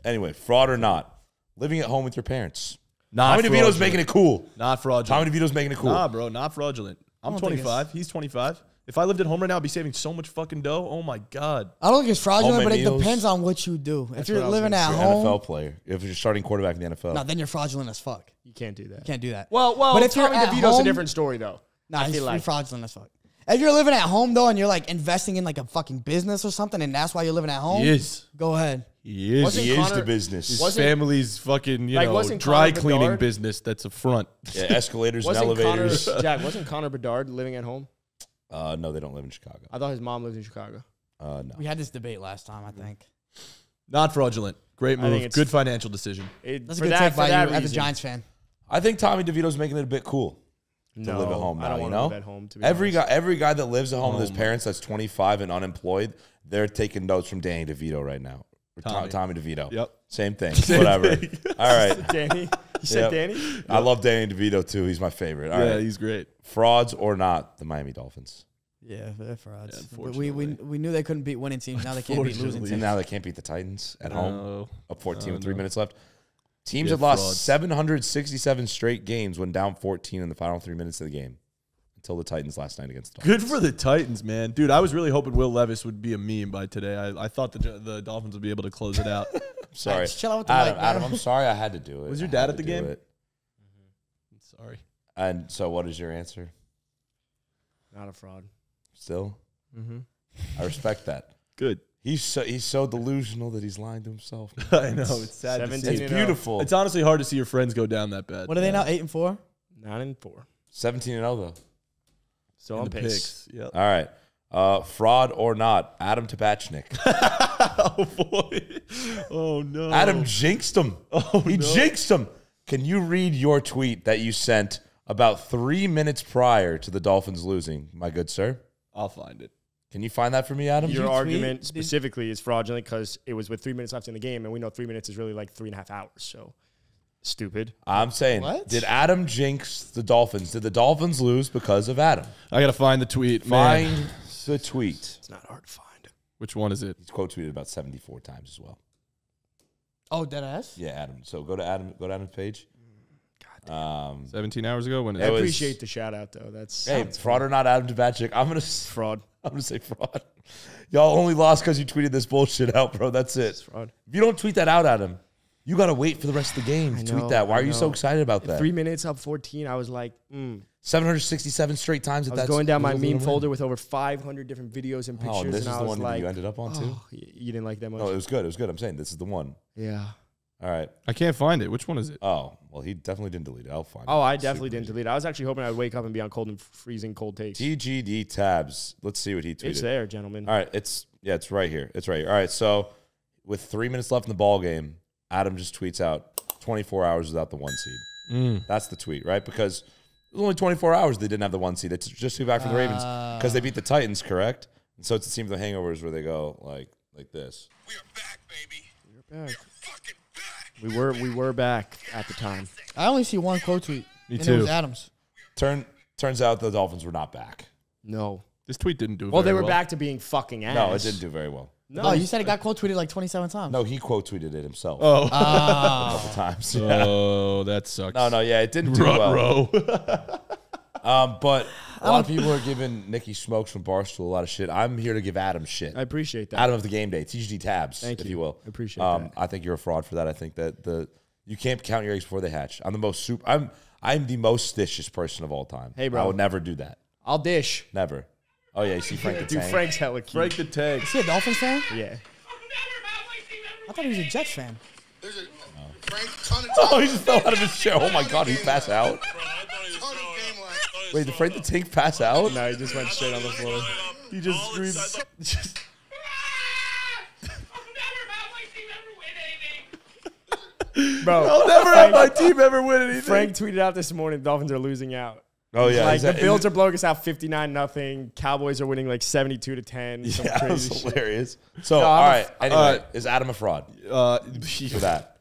Anyway, fraud or not. Living at home with your parents. Not Tommy DeVito's fraudulent. making it cool. Not fraudulent. Tommy DeVito's making it cool. Nah, bro, not fraudulent. I'm don't think 25. He's 25. If I lived at home right now, I'd be saving so much fucking dough. Oh, my God. I don't think it's fraudulent, Homemade but it meals. depends on what you do. If you're what I was living gonna at You're an home, NFL player. If you're starting quarterback in the NFL. no, then you're fraudulent as fuck. You can't do that. You can't do that. Well, But if you're Tommy at DeVito's home- a different story, though. Nah, I he's feel like- fraudulent as fuck. If you're living at home though, and you're like investing in like a fucking business or something, and that's why you're living at home, He is. go ahead. He is. Wasn't he is Connor- the business. His wasn't- family's fucking, Like, wasn't dry Connor cleaning Bedard- business that's a front. Yeah, escalators and Wasn't elevators. Jack, wasn't Connor Bedard living at home? No, they don't live in Chicago. I thought his mom lived in Chicago. No. We had this debate last time, I think. Not fraudulent. Great I think move. it's- Good financial decision. That's For a good that- take for by you that as a reason. Giants fan. I think Tommy DeVito's making it a bit cool to No, live at home I now, don't you want know? to live at home, to be Every honest. guy that lives at home with his Oh, parents that's 25 and unemployed, they're taking notes from Danny DeVito right now. Or Tommy. Tommy DeVito. Yep. Same thing. Whatever. All right. Danny? You said Yep. Danny? I love Danny DeVito too. He's my favorite. All yeah, right. he's great. Frauds or not, the Miami Dolphins. Yeah, they're frauds. Yeah, But we unfortunately. knew they couldn't beat winning teams. Now they can't beat losing Unfortunately. And teams. now they can't beat the Titans at home. No. Up 14 with no. 3 minutes left. Teams Yeah, have lost frauds. 767 straight games when down 14 in the final 3 minutes of the game. until the Titans last night against the Dolphins. Good for the Titans, man. Dude, I was really hoping Will Levis would be a meme by today. I thought the Dolphins would be able to close it out. Sorry. Just chill out with the Adam, mic, man. Adam, I'm sorry I had to do it. Was your I dad had at the to do game? it. Sorry. And so what is your answer? Not a fraud. Still? Mm-hmm. I respect that. Good. He's so delusional that he's lying to himself. I know. It's sad to 17 see. It's and beautiful. It's honestly hard to see your friends go down that bad. What are they now? 8-4. 9-4. 17-0 though. So In on the pace. picks. Yep. All right. Fraud or not, Adam Tabachnik. Oh, boy. Oh, no. Adam jinxed him. Oh, He jinxed him. Can you read your tweet that you sent about 3 minutes prior to the Dolphins losing, my good sir? I'll find it. Can you find that for me, Adam? Your tweet? argument specifically is fraudulent because it was with 3 minutes left in the game, and we know 3 minutes is really like 3.5 hours. So stupid. I'm saying, What? did Adam jinx the Dolphins? Did the Dolphins lose because of Adam? I got to find the tweet. Man. Find the tweet. It's not hard to find. Which one is it? He's quote tweeted about 74 times as well. Oh, dead ass. Yeah, Adam. So go to Adam's page. 17 hours ago? When I It was- appreciate the shout out though. That's Hey, fraud or not, Adam Tabachnik? I'm gonna fraud. say fraud. Y'all only lost because you tweeted this bullshit out, bro. That's it. It's fraud. If you don't tweet that out, Adam, you gotta wait for the rest of the game to tweet know, that. Why I are you so know. excited about that? 3 minutes up 14. I was like, 767 straight times. I was going down my meme folder with over 500 different videos and pictures, Oh, and this is I the was one that like, you ended up on too. oh, you didn't like that much? No, it was good. It was good. I'm saying this is the one. Yeah. All right. I can't find it. Which one is it? Oh, well, he definitely didn't delete it. I'll find it. Oh, I definitely didn't delete it. I was actually hoping I'd wake up and be on cold and freezing cold takes. TGD tabs. Let's see what he tweeted. It's there, gentlemen. All right, it's right here. It's right here. All right, so with 3 minutes left in the ball game, Adam just tweets out 24 hours without the 1 seed. That's the tweet, right? Because it was only 24 hours they didn't have the 1 seed. It's just too back from the Ravens because they beat the Titans, correct? And so it's the team of the hangovers where they go like this. We are back, baby. We're back. Fucking back. We were back at the time. I only see one quote tweet. Me and too. It was Adams. Turns out the Dolphins were not back. No. This tweet didn't do Well, very they were back to being fucking ass. No, it didn't do very well. No, Oh, you said it got quote tweeted like 27 times. No, he quote tweeted it himself Oh. a couple times. Yeah. Oh, that sucks. No, yeah, it didn't do well. Ruh-roh. But a lot of people are giving Nikki Smokes from Barstool a lot of shit. I'm here to give Adam shit. I appreciate that. Adam of the game day, TGD tabs, Thank if you. you will. I appreciate that. I think you're a fraud for that. I think that you can't count your eggs before they hatch. I'm the most I'm the most stitious person of all time. Hey, bro. I would never do that. I'll dish. Never. Oh yeah, you see Frank the Dude, Tank? Frank's hella cute. Break the tag. Is he a Dolphins fan? Yeah. I thought he was a Jets fan. There's a Frank ton of Oh, he just fell out of his chair. Oh my god, he passed out. Wait, did Frank the Tank pass out? No, he just went straight on the floor. He just screamed. Bro, I'll never have my team ever win anything. Frank tweeted out this morning, Dolphins are losing out. Oh yeah, Like, is the that- Bills are blowing us out 59-0. Cowboys are winning like 72-10. Some Yeah, that crazy was shit. hilarious. So, No, all I'm a- right. Anyway, is Adam a fraud for that?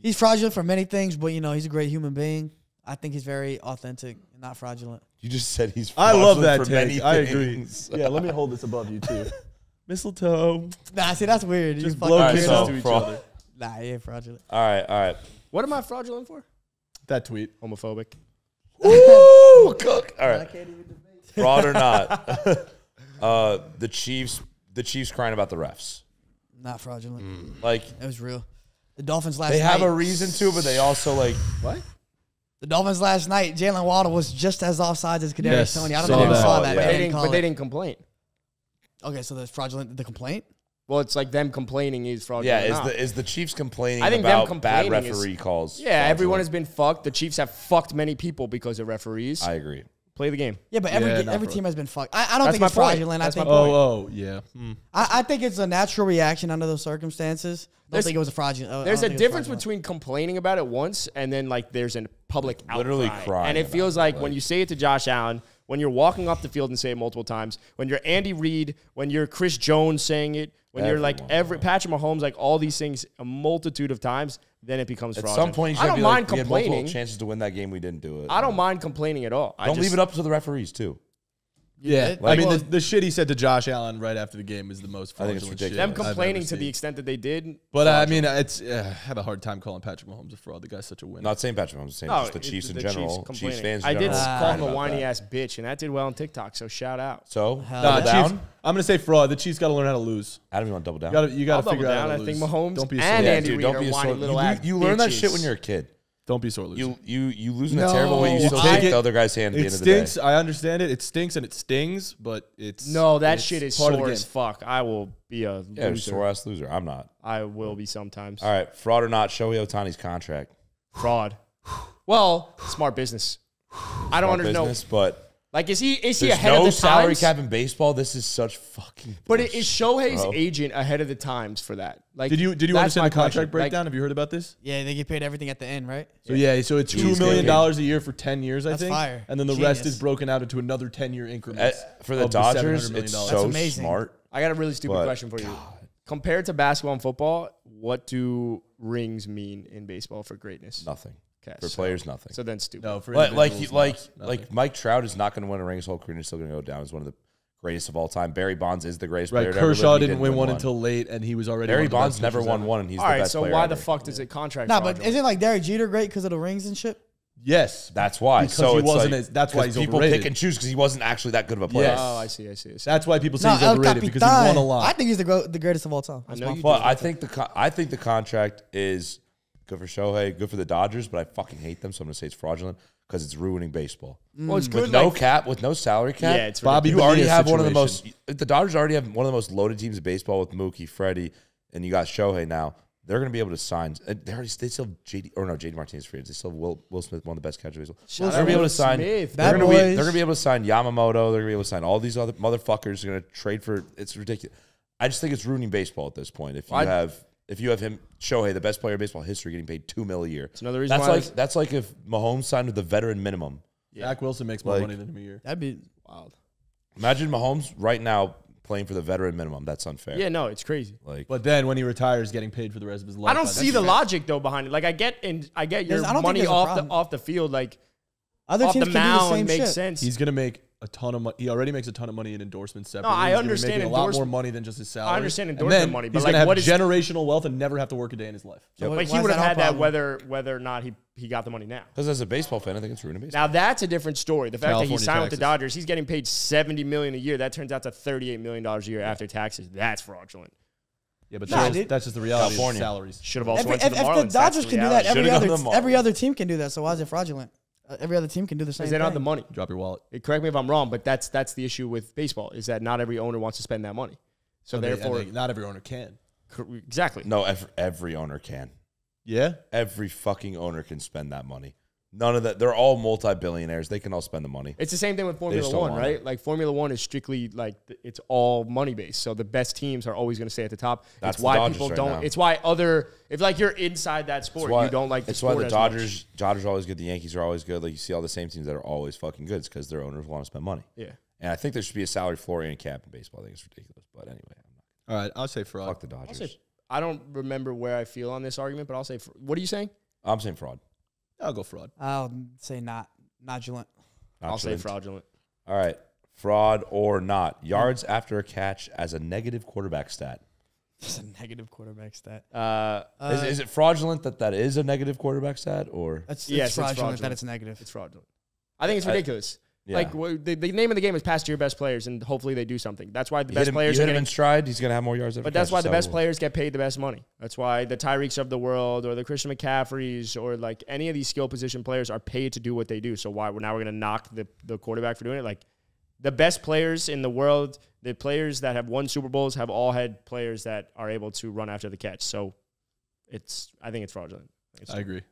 He's fraudulent for many things, but, he's a great human being. I think he's very authentic and not fraudulent. You just said he's. I love fraudulent that for take. many I agree. things. Yeah, let me hold this above you too. Mistletoe. Nah, see, that's weird. Just You blow fucking kisses so to each fraud. other. Nah, he ain't fraudulent. All right. What am I fraudulent for? That tweet. Homophobic. Ooh, cook. All right. Fraud or not? The Chiefs crying about the refs. Not fraudulent. Like It was real. The Dolphins last they night. have a reason to, but they also like What? The Dolphins last night, Jalen Waddle was just as offsides as Kadarius Yes, Toney. I don't saw know if you that. saw that. Yeah. They They didn't didn't, call but they it. didn't complain. Okay, so that's fraudulent. The complaint? Well, it's like them complaining is fraudulent. yeah. or not. Is the Chiefs complaining I think them about bad complaining is- referee calls? Yeah, fraudulent? everyone has been fucked. The Chiefs have fucked many people because of referees. I agree. Play the game. Yeah, but Yeah, every not every fraudulent. team has been fucked. I don't That's think my it's point. fraudulent. That's I my think point. Oh, yeah. I think it's a natural reaction under those circumstances. Don't There's- think it was a fraudulent. I There's don't a think it was difference fraudulent. between complaining about it once and then like there's a public outcry. Literally crying And it about feels it, like like- when you say it to Josh Allen, when you're walking off the field and say it multiple times, when you're Andy Reid, when you're Chris Jones saying it, when you're like Everyone, Patrick Mahomes, like all these things a multitude of times, then it becomes At fraudulent. some point, you I should don't be mind like, we had multiple complaining. chances to win that game. We didn't do it. I don't mind complaining at all. Don't leave it up to the referees too. Yeah, Like, I mean, well, the shit he said to Josh Allen right after the game is the most I think it's fraudulent ridiculous. shit Them I've complaining ever to the seen. extent that they did. But I mean, I have a hard time calling Patrick Mahomes a fraud. The guy's such a winner. Not saying Patrick Mahomes, saying No, just the it's Chiefs in the general. Chiefs complaining. fans in I did general. call crying him a about whiny that. ass bitch, and that did well on TikTok. So shout out. So, Nah, double down? Chiefs, I'm gonna say fraud. The Chiefs got to learn how to lose. Adam, you want to double down? You got I'll to figure double out how down. to I lose. think Mahomes Don't be a and sore Andy loser. Reid are whiny little ass You learn that shit bitches. when you're a kid. Don't be a sore loser. You lose in a No, terrible way. You still I- take the other guy's hand at the It end of the day. stinks. I understand it. It stinks and it stings, but it's No, that it's shit is part of the sore game. as fuck. I will be a Yeah, loser. sore ass loser. I'm not. I will be sometimes. All right, fraud or not, Shohei Ohtani's contract. Fraud. Well, smart business. I don't understand. Business, but Like, is he there's ahead no of the salary times? cap in baseball. This is such fucking. But bullshit, is Shohei's bro. agent ahead of the times for that? Like, Did you that's understand my the contract question. breakdown? Like, Have you heard about this? Yeah, they get paid everything at the end, right? So so it's Jeez, $2 million getting a year for 10 years, I That's think. fire. And then the rest Genius. is broken out into another 10-year increment. For the of Dodgers, $700 million. it's That's so amazing. smart. I got a really stupid But, question for you. Compared to basketball and football, what do rings mean in baseball for greatness? Nothing. Okay, For so- players, nothing. So then stupid. No, for Like individuals, nothing. Mike Trout is not going to win a ring his whole career. He's still going to go down as one of the greatest of all time. Barry Bonds is the greatest player Right, to ever live. Kershaw He didn't win one until late, and he was already Barry one of the Bonds best never pitchers won ever. one, and he's All the right, best so player why ever. the fuck does it contract? Nah, but fraudulent? isn't like Derek Jeter great because of the rings and shit? Yes, That's why. Because so he it's wasn't like, as- that's why 'cause he's people overrated. pick and choose because he wasn't actually that good of a player. Yes. Oh, I see. that's why people say No, he's El overrated because he Capitan. won a lot. I think he's the greatest of all time. I know you do. But I think the contract is good for Shohei, good for the Dodgers, but I fucking hate them, so I'm gonna say it's fraudulent because it's ruining baseball. Well, it's good. With no like- cap, with no salary cap, Yeah, it's Bobby you already Bonilla have one of the most. situation. The Dodgers already have one of the most loaded teams in baseball with Mookie, Freddie, and you got Shohei now. They're going to be able to sign. They still have JD Martinez free. They still have Will Smith, one of the best catchers. They're going to be able to sign. Smith. They're Bad going boys. to be able to sign Yamamoto. They're going to be able to sign all these other motherfuckers. They're going to trade for. It's ridiculous. I just think it's ruining baseball at this point. If you have him, Shohei, the best player in baseball history, getting paid $2 million a year. It's another reason why That's like if Mahomes signed with the veteran minimum. Zach Wilson makes more Like- money than him a year. That'd be wild. Imagine Mahomes right now playing for the veteran minimum. That's unfair. Yeah, no, it's crazy. Like, But then when he retires, getting paid for the rest of his life. I don't by see the the logic though behind it. Like I get your I don't think money there's a off problem. off the field, like other off teams the can do the mound same makes shit. sense. He's gonna make a ton of money. He already makes a ton of money in endorsements separately. I He's gonna be understand making a lot more endorsement- money than just his salary. understand And endorsement then money, but he's like, gonna have what is- generational wealth and never have to work a day in his life. So But why he is would have our had that problem? whether or not he got the money now. because as a baseball fan, I think it's ruining baseball. Now that's a different story. The fact that he California signed with the taxes. Dodgers, he's getting paid $70 million a year. That turns out to $38 million a year after taxes. That's fraudulent. Yeah, but Nah, that's, dude. that's just the reality California. of salaries. Should have also If went to the the Marlins. Dodgers can do that, Should've gone to the Marlins. every other team can do that. So why is it fraudulent? Every other team can do the same because thing. they don't have the money. Drop your wallet. Correct me if I'm wrong, but that's the issue with baseball is that not every owner wants to spend that money. So therefore, not every owner can. exactly. No, every owner can. Yeah, Every fucking owner can spend that money. None of that. They're all multi-billionaires. They can all spend the money. It's the same thing with Formula just don't One, want right? it. Like Formula One is strictly like it's all money based. So the best teams are always going to stay at the top. That's it's the why Dodgers people right don't. now. It's why if like you're inside that sport, you don't like the It's sport why the as Dodgers are always good. The Yankees are always good. Like you see all the same teams that are always fucking good. It's because their owners want to spend money. much. Yeah. And I think there should be a salary floor and a cap in baseball. I think it's ridiculous. But anyway, all right. I'll say fraud. fuck the Dodgers. I'll say, I don't remember where I feel on this argument, but I'll say. What are you saying? I'm saying fraud. I'll go fraud. I'll say nodulent. I'll say Fraudulent. fraudulent. All right. Fraud or not. Yards after a catch as a negative quarterback stat. It's a negative quarterback stat. Is it fraudulent that is a negative quarterback stat or? It's Yes, it's fraudulent fraudulent. that it's negative. It's fraudulent. I think it's ridiculous. Yeah. Like the name of the game is pass to your best players, and hopefully they do something. That's why the You best hit him, players you are hit him getting. in stride, he's going to have more yards. But that's why the best players get paid the best money. That's why the Tyreeks of the world or the Christian McCaffreys or like any of these skill position players are paid to do what they do. So why we're going to knock the quarterback for doing it? Like the best players in the world, the players that have won Super Bowls have all had players that are able to run after the catch. So I think it's fraudulent. I agree.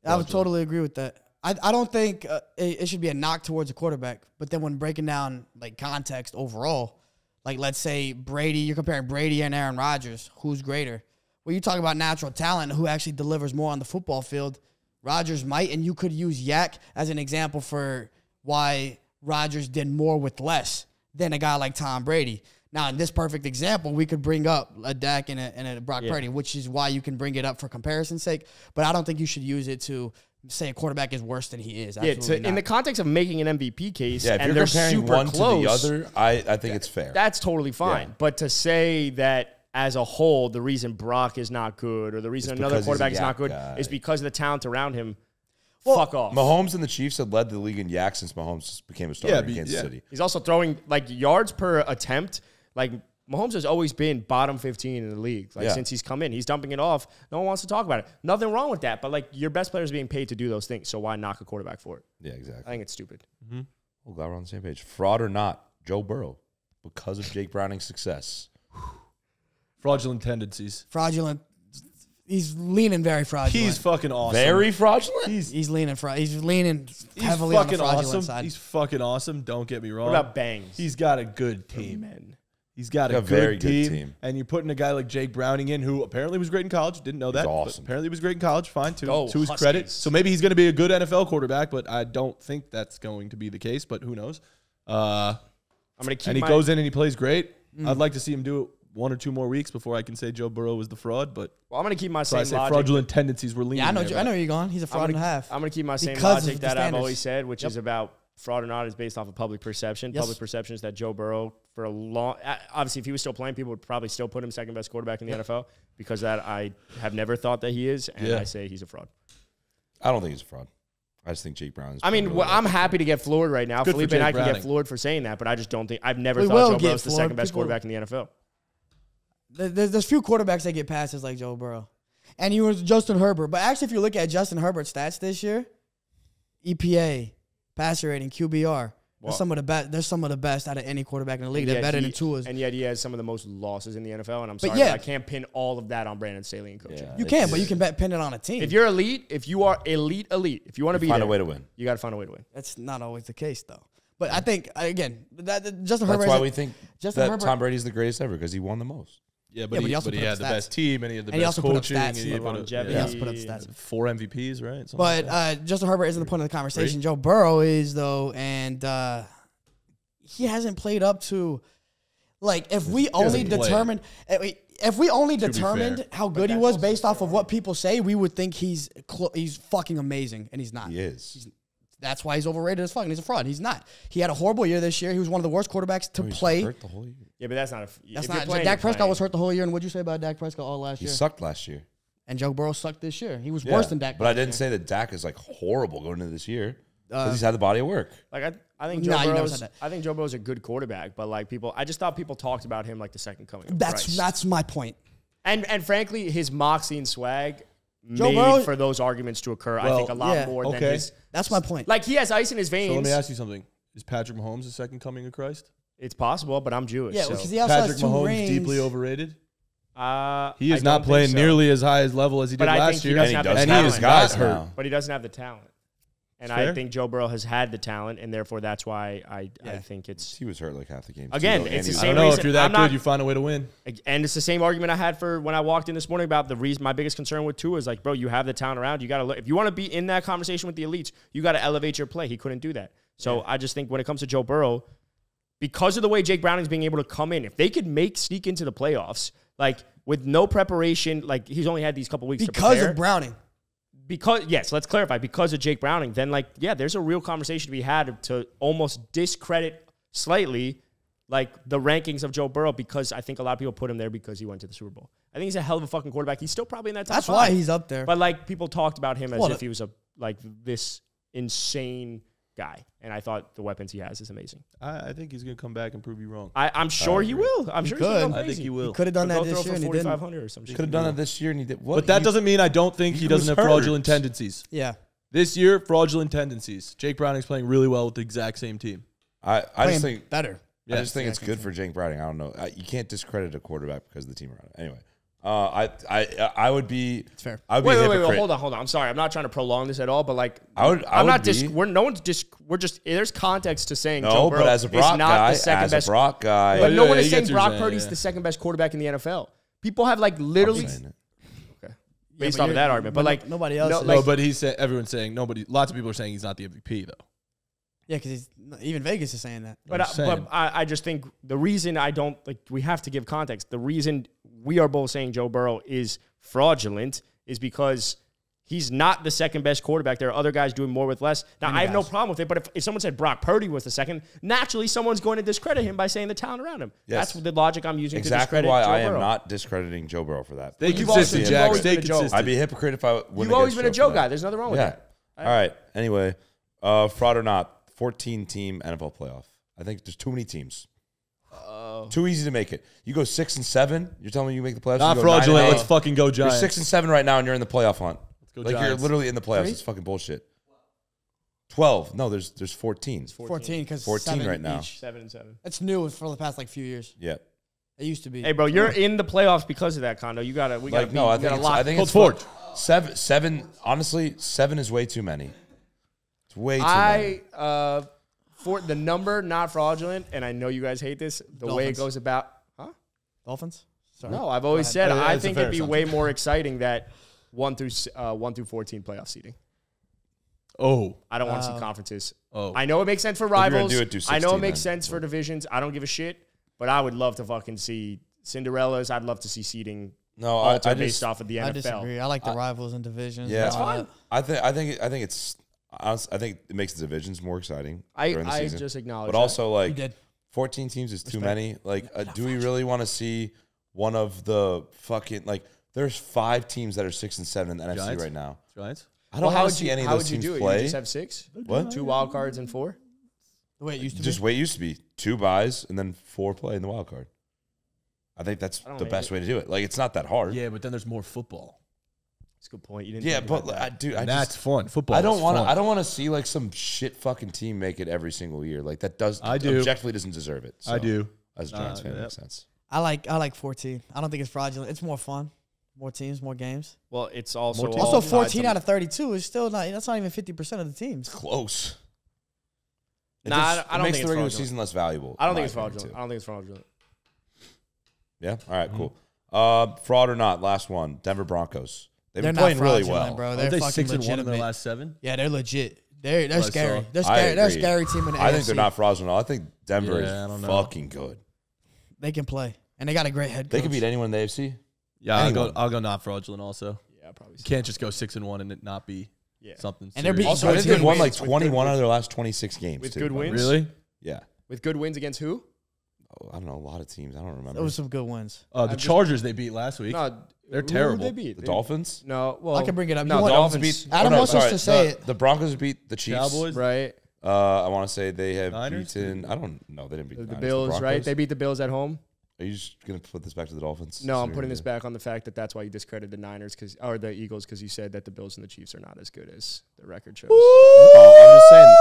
I would totally agree with that. I don't think it should be a knock towards a quarterback. But then when breaking down like context overall, like let's say Brady, you're comparing Brady and Aaron Rodgers. Who's greater? Well, you talk about natural talent who actually delivers more on the football field. Rodgers might, and you could use Yak as an example for why Rodgers did more with less than a guy like Tom Brady. Now, in this perfect example, we could bring up a Dak and a Brock Purdy, which is why you can bring it up for comparison's sake. But I don't think you should use it to say a quarterback is worse than he is. Yeah, Absolutely in the not. context of making an MVP case, Yeah, if and you're they're comparing super one close, to the other, I think it's fair. that's totally fine. Yeah. But to say that as a whole, the reason Brock is not good or the reason It's another because he's a quarterback is not yak good guy. is because of the talent around him. Well, Fuck off. Mahomes and the Chiefs have led the league in yak since Mahomes became a starter in Kansas City. He's also throwing like yards per attempt. Like Mahomes has always been bottom 15 in the league. Like since he's come in, he's dumping it off. No one wants to talk about it. Nothing wrong with that. But like your best player is being paid to do those things. So why knock a quarterback for it? Yeah, exactly. I think it's stupid. Well, glad we're on the same page. Fraud or not, Joe Burrow, because of Jake Browning's success. Fraudulent tendencies. Fraudulent. He's leaning very fraudulent. He's fucking awesome. Very fraudulent? He's leaning heavily on the fucking fraudulent awesome. side. He's fucking awesome. Don't get me wrong. What about bangs? He's got a good team. Men. He's got a very good good team. team. And you're putting a guy like Jake Browning in, who apparently was great in college. Didn't know that. But awesome. apparently he was great in college. Fine, to Go his Huskies. credit. So maybe he's going to be a good NFL quarterback, but I don't think that's going to be the case. But who knows? I'm gonna keep. And he goes in and he plays great. I'd like to see him do it 1 or 2 more weeks before I can say Joe Burrow was the fraud. But Well, I'm gonna keep my so I same say logic. fraudulent tendencies were leaning. Yeah, I know. there, I know but where you're going. He's a fraud and a half. I'm gonna keep my same Because of logic the that I've standards. always said, which is about fraud or not is based off of public perception. Yes. Public perception is that Joe Burrow, for a long, obviously, if he was still playing, people would probably still put him second best quarterback in the NFL. Because of that, I have never thought that he is, and I say he's a fraud. I don't think he's a fraud. I just think Jake Brown is. I mean, I'm happy to get floored right now. Good for Felipe and I Jake can get Browning. floored for saying that, but I just don't think I've never We thought will Joe get Burrow's the floored. second best People- quarterback in the NFL. There's few quarterbacks that get passes like Joe Burrow. And he was Justin Herbert. But actually, if you look at Justin Herbert's stats this year, EPA, passer rating, QBR, they're some of the best. They're some of the best out of any quarterback in the league. They're better than Tua's. And yet he has some of the most losses in the NFL. And I'm But sorry, yeah. but I can't pin all of that on Brandon Staley and coaching. Yeah. You can, but you can pin it on a team. If you're elite, if you are elite, if you want to be find there, a way to win. you got to find a way to win. That's not always the case, though. But I think, again, Justin Herbert. That's why we think Justin that Herbert- Tom Brady's the greatest ever because he won the most. Yeah, but he also but he put up had the stats. best team and he had the And he best also put up coaching. stats. And he The put up, longevity. He also put up stats. 4 MVPs, right? Something like But that. Justin Herbert isn't the point of the conversation. Joe Burrow is, though, and he hasn't played up to, like, if we only doesn't play. determined, if we only be determined fair. how good he was based off of what people say, we would think he's fucking amazing, and he's not. He is. That's why he's overrated as fuck, and he's a fraud. He's not. He had a horrible year this year. He was one of the worst quarterbacks to He's play. hurt the whole year. Yeah, but that's not. That's if you're not. playing, Dak you're Prescott playing. was hurt the whole year, and what'd you say about Dak Prescott all last He year? sucked last year. And Joe Burrow sucked this year. He was Yeah, worse than Dak. But I last didn't year. say that Dak is like horrible going into this year because he's had the body of work. Like I think Joe Nah, you never Burrow's. said that. I think Joe Burrow's a good quarterback, but like people, I just thought people talked about him like the second coming. Of Christ. That's my point. And frankly, his moxie and swag Joe made Burrow- for those arguments to occur. I Well, think a lot yeah, more than okay. his. That's my point. Like he has ice in his veins. So let me ask you something. Is Patrick Mahomes the second coming of Christ? It's possible, but I'm Jewish. Yeah, so. because he also Patrick has 2 Mahomes rings. deeply overrated? He I is don't not think playing so. nearly as high as level as he did But I last think he year. doesn't And he have the doesn't and he have is his not guys hurt. now. But he doesn't have the talent. And That's I fair. think Joe Burrow has had the talent, and therefore that's why I think it's. He was hurt like half the game. Again, too, though, it's and the he I same was- don't know reason- if you're that I'm good, not- you find a way to win. And it's the same argument I had for when I walked in this morning about the reason. My biggest concern with Tua is like, bro, you have the talent around. You got to look. If you want to be in that conversation with the elites, you got to elevate your play. He couldn't do that. So I just think when it comes to Joe Burrow, because of the way Jake Browning's being able to come in, if they could sneak into the playoffs, like with no preparation, like he's only had these couple weeks to because prepare. of Browning. Because yes, let's clarify. Because of Jake Browning, then like yeah, there's a real conversation to be had to almost discredit slightly like the rankings of Joe Burrow because I think a lot of people put him there because he went to the Super Bowl. I think he's a hell of a fucking quarterback. He's still probably in that top That's 5. why he's up there. But like people talked about him as Well, if he was a like this insane guy, and I thought the weapons he has is amazing. I think he's going to come back and prove you wrong. I'm sure he will. I'm sure he's could. gonna go I think crazy. he will. He could have done He'll that go this throw year, for and he didn't. 4,500 or some shit. Could have done it this year, and he did. What? But that He- doesn't mean I don't think he he doesn't was have hurt. fraudulent tendencies. Yeah. This year, fraudulent tendencies. Jake Browning's playing really well with the exact same team. I just Playing think better. I just think Yeah, it's good for Jake Browning. I don't know. You can't discredit a quarterback because of the team around it. Anyway, I would be. It's fair. I would be a Wait, hypocrite. hold on. I'm sorry. I'm not trying to prolong this at all, but like, I I'm would not be. we're just, there's context to saying Joe No, Burrow but as a Brock is not guy, the second best. Brock guy, But no Yeah, one you is get saying what you're Brock saying, Purdy's yeah. the second best quarterback in the NFL. People have like literally, saying it. based but off of that argument, but like nobody else. no, is. like- No, but everyone's saying lots of people are saying he's not the MVP, though. Yeah, because even Vegas is saying that. But I'm saying. I just think the reason I don't like we have to give context. The reason we are both saying Joe Burrow is fraudulent is because He's not the second best quarterback. There are other guys doing more with less. Now, I have no problem with it, but if someone said Brock Purdy was the second, naturally someone's going to discredit him by saying the talent around him. Yes. That's the logic I'm using Exactly to discredit why Joe I am Burrow. not discrediting Joe Burrow for that. Stay You've always consistent, been- Jack. you've always Stay been a joke. consistent. I'd be a hypocrite if I went You've always against been a Joe Joe for guy. that. There's nothing wrong with Yeah. that. All right. Anyway, fraud or not, 14-team NFL playoff. I think there's too many teams. Too easy to make it. You go 6 and 7. You're telling me you make the playoffs? Not You go 9 and fraudulent. 8. Let's fucking go You're Giants. 6 and 7 right now, and you're in the playoff hunt. go Like you're Giants. literally in the playoffs. 3? It's fucking bullshit. 12. No, there's 14. 14 because 14 right now. 7 and 7. It's new for the past like few years. Yeah. It used to be. Hey, bro, you're in the playoffs because of that, Condo. We gotta. Like no, I think it's, I think it's Cold Ford. 7. Honestly, 7 is way too many. It's way too many. For the number, not fraudulent, and I know you guys hate this. The way it Dolphins. goes about, Dolphins? Sorry. No, I've always said That's I a think fair it'd be way more exciting that 1 through 14 playoff seeding. Oh. I don't want to see conferences. Oh. I know it makes sense for you're gonna rivals. do it, do I know 16 it makes then. sense for divisions. I don't give a shit, but I would love to fucking see Cinderellas. I'd love to see seeding No, I alter just based off of the NFL. I disagree. I like the rivals and divisions. Yeah, That's fine. I think it's. Honestly, I think it makes the divisions more exciting during the I season. just acknowledge But that. also, You like, did. 14 teams is too many. Like, do we really want to see one of the fucking like? There's 5 teams that are 6 and 7 in the NFC Giants? right now. Giants. I don't how want would to see you, any of how those would you teams do it? play. You just have 6? What? 2 wild cards and 4? The way it used to Just be. way it used to be 2 buys and then 4 play in the wild card. I think that's don't the hate best it. way to do it. Like, it's not that hard. Yeah, but then there's more football. That's a good point. You didn't Yeah, think but about that. dude, And that's fun. Football. I don't want to. I don't want to see like some shit fucking team make it every single year. Like that does I do. objectively doesn't deserve it. So, I do. As a Giants fan, it yep. makes sense. I like 14. I don't think it's fraudulent. It's more fun. More teams, more games. Well, it's also More Also, all 14 out of 32 is still not. That's not even 50% of the teams. Close. It Nah, just- I don't it makes think the it's regular fraudulent. season less valuable. I don't in think my it's opinion, fraudulent. too. I don't think it's fraudulent. Yeah. All right. Cool. Fraud or not? Last one. Denver Broncos. They've They're been not playing really fraudulent, well. bro. Aren't They're they fucking 6 and 1 in legitimate. their last 7? Yeah, they're legit. They're What I scary. saw. They're I scary. They're a agree. scary team in the I AFC. think they're not fraudulent. I think Denver Yeah, I don't is know. fucking good. They can play, and they got a great head coach. They can beat anyone in the AFC. Yeah, Anyone. I'll go not fraudulent also. Yeah, probably. You can't just go 6 and 1 and it not be Yeah. something. And they're serious. beating Also, I with think they've good won like wins, with good 21 out of wins. their last 26 games. With too, good by the way. wins? Really? Yeah. With good wins against who? Oh, I don't know. A lot of teams. I don't remember. Those were some good wins. The Chargers they beat last week. No, They're who terrible. They beat? the Dolphins. No, well, I can bring it up. No, You want- Dolphins. Adam wants us to say it. The Broncos beat the Chiefs. Cowboys. right? I want to say they have Niners? beaten. I don't know. They didn't beat The Niners, Bills, right? Broncos. They beat the Bills at home. Are you just gonna put this back to the Dolphins? No, That's I'm what putting you're this gonna back on the fact that that's why you discredited the Niners or the Eagles because you said that the Bills and the Chiefs are not as good as the record shows. do? No, I'm just saying.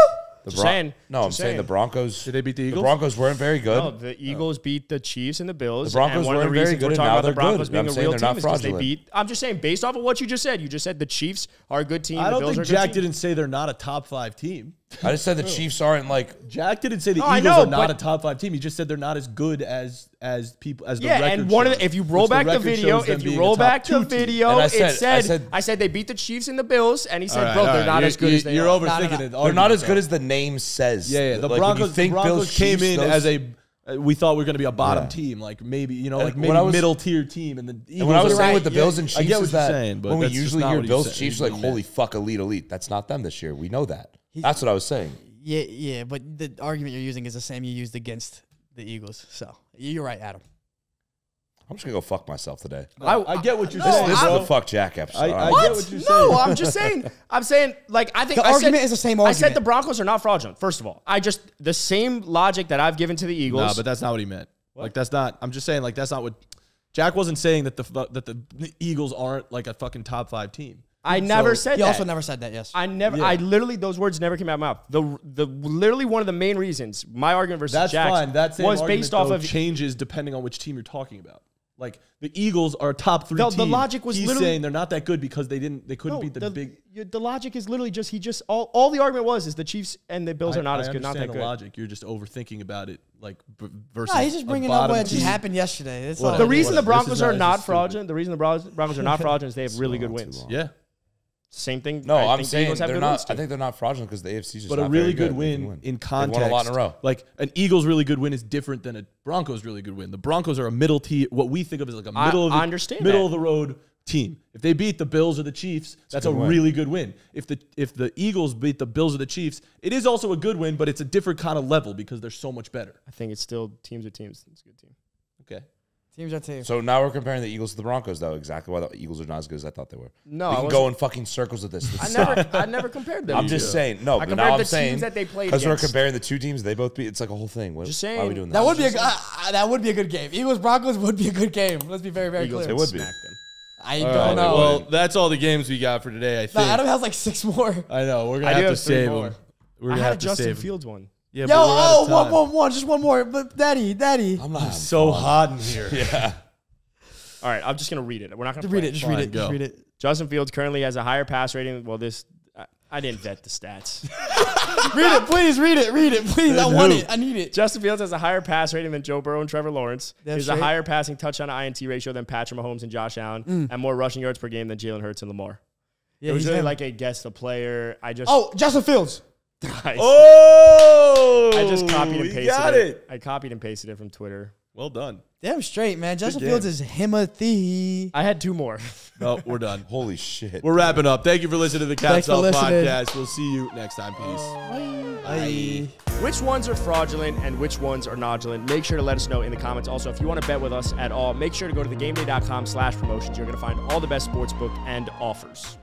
Just saying. No, I'm Just saying the saying. Broncos. Did they beat the The Eagles? Broncos weren't very good. No, the Eagles beat the Chiefs and the Bills. The Broncos and one of the weren't very reasons good, we're and talking now about the they're Broncos good. being I'm a saying real they're team not is because they fraudulent. beat. I'm just saying, based off of what you just said the Chiefs are a good team. I the don't Bills think are a good Jack team. didn't say they're not a top 5 team. I just said the Chiefs aren't like. Jack didn't say the No, I Eagles know, are not but- a top 5 team. He just said they're not as good as people as the Yeah, record and one of shows, the, if you roll which back the record video, shows them if you being roll a top back 2 the team. video, And I it said- said they beat the Chiefs and the Bills, and he said, All right, bro, all they're right. not as good as they You're are. overthinking it. They're not as good as the name says. Yeah. The Like, when you Broncos, think Bills, came Chiefs, in those- as we thought we were going to be a bottom Yeah. team, like maybe And like when I was- middle tier team, and the Eagles. And when I was are- saying with the right, Bills yeah, and I Chiefs get what is you're that saying, but when we that's just usually not hear what he Bills said. Chiefs, He's like being holy mad. fuck, elite. That's not them this year. We know that. That's what I was saying. Yeah, but the argument you're using is the same you used against the Eagles. So you're right, Adam. I'm just gonna go fuck myself today. I get what you're This saying, is bro. the fuck Jack episode. I What? get what you're saying. No, I'm just saying. I'm saying, like, I think The argument is the same I said argument. the Broncos are not fraudulent. First of all, the same logic that I've given to the Eagles. No, but that's not what he meant. Like that's not. I'm just saying like that's not what. Jack wasn't saying that the Eagles aren't like a fucking top 5 team. I never said He that. also never said that. Yes. I literally, those words never came out of my mouth. Literally one of the main reasons my argument versus That's Jack's fine. That same was argument, based off though, of changes depending on which team you're talking about. Like the Eagles are a top 3 The team. logic was He's literally- saying they're not that good because they couldn't No, beat the big. The logic is literally just all the argument was the Chiefs and the Bills are not as good, not that the good. logic. You're just overthinking about it, like versus. No, he's just bringing a up bottom what just team. happened yesterday. That's Whatever. all The it is. reason the Whatever. This Broncos is are not- not this is fraudulent, the reason the Broncos are not fraudulent is they have really good Too wins. long. Yeah, Same thing. No, I I'm think the saying Eagles have they're good not. wins I too. think they're not fraudulent because the AFC's just but not a really very good They win can in They've context. won a lot in a row. Like an Eagles really good win is different than a Broncos really good win. The Broncos are a middle tier, what we think of as like a I middle of understand middle that. of the road team. If they beat the Bills or the Chiefs, that's a really good win. If the Eagles beat the Bills or the Chiefs, it is also a good win, but it's a different kind of level because they're so much better. I think it's still teams are teams. It's a good team. Okay. Teams are teams. So now we're comparing the Eagles to the Broncos, though. Exactly why the Eagles are not as good as I thought they were. No, we I can wasn't- go in fucking circles with this. I never compared them. I'm just saying. No, I but compared now the I'm saying teams that they played because we're against. comparing the two teams. They both beat. It's like a whole thing. What, Just why are we saying. doing that? That would be a good game. Eagles Broncos would be a good game. Let's be very, very Eagles clear. It would be. smack them. I All don't right, know. Well, that's all the games we got for today, I No, think. Adam has like 6 more. I know. We're going I to do have to have 3 save more. them. We're I going to had have a to Justin save 'em. Fields one. Yeah, Yo, but we're out of time. one, just one more. But Daddy. I'm not So hot in here. Yeah. All right, I'm just gonna read it. We're not gonna Just read it. Just read Fine, it. go. Just read it. Justin Fields currently has a higher pass rating. Well, I didn't vet the stats. Read it, please. Read it, please. I want it. I need it. Justin Fields has a higher pass rating than Joe Burrow and Trevor Lawrence. He That's has a straight. higher passing touchdown to INT ratio than Patrick Mahomes and Josh Allen, and more rushing yards per game than Jalen Hurts and Lamar. Yeah, It was he's really him. like a guess the player. Oh, Justin Fields. I Oh! just copied and he pasted got it. I copied and pasted it from Twitter. Well done. Damn straight, man. Justin game. Fields is Timothy. I had 2 more. No, we're done. Holy shit. We're wrapping up. Thank you for listening to the Thanks Caps for Off listening. Podcast. We'll see you next time. Peace. Bye. Which ones are fraudulent and which ones are nodulent? Make sure to let us know in the comments. Also, if you want to bet with us at all, make sure to go to thegameday.com/promotions. You're going to find all the best sportsbook and offers.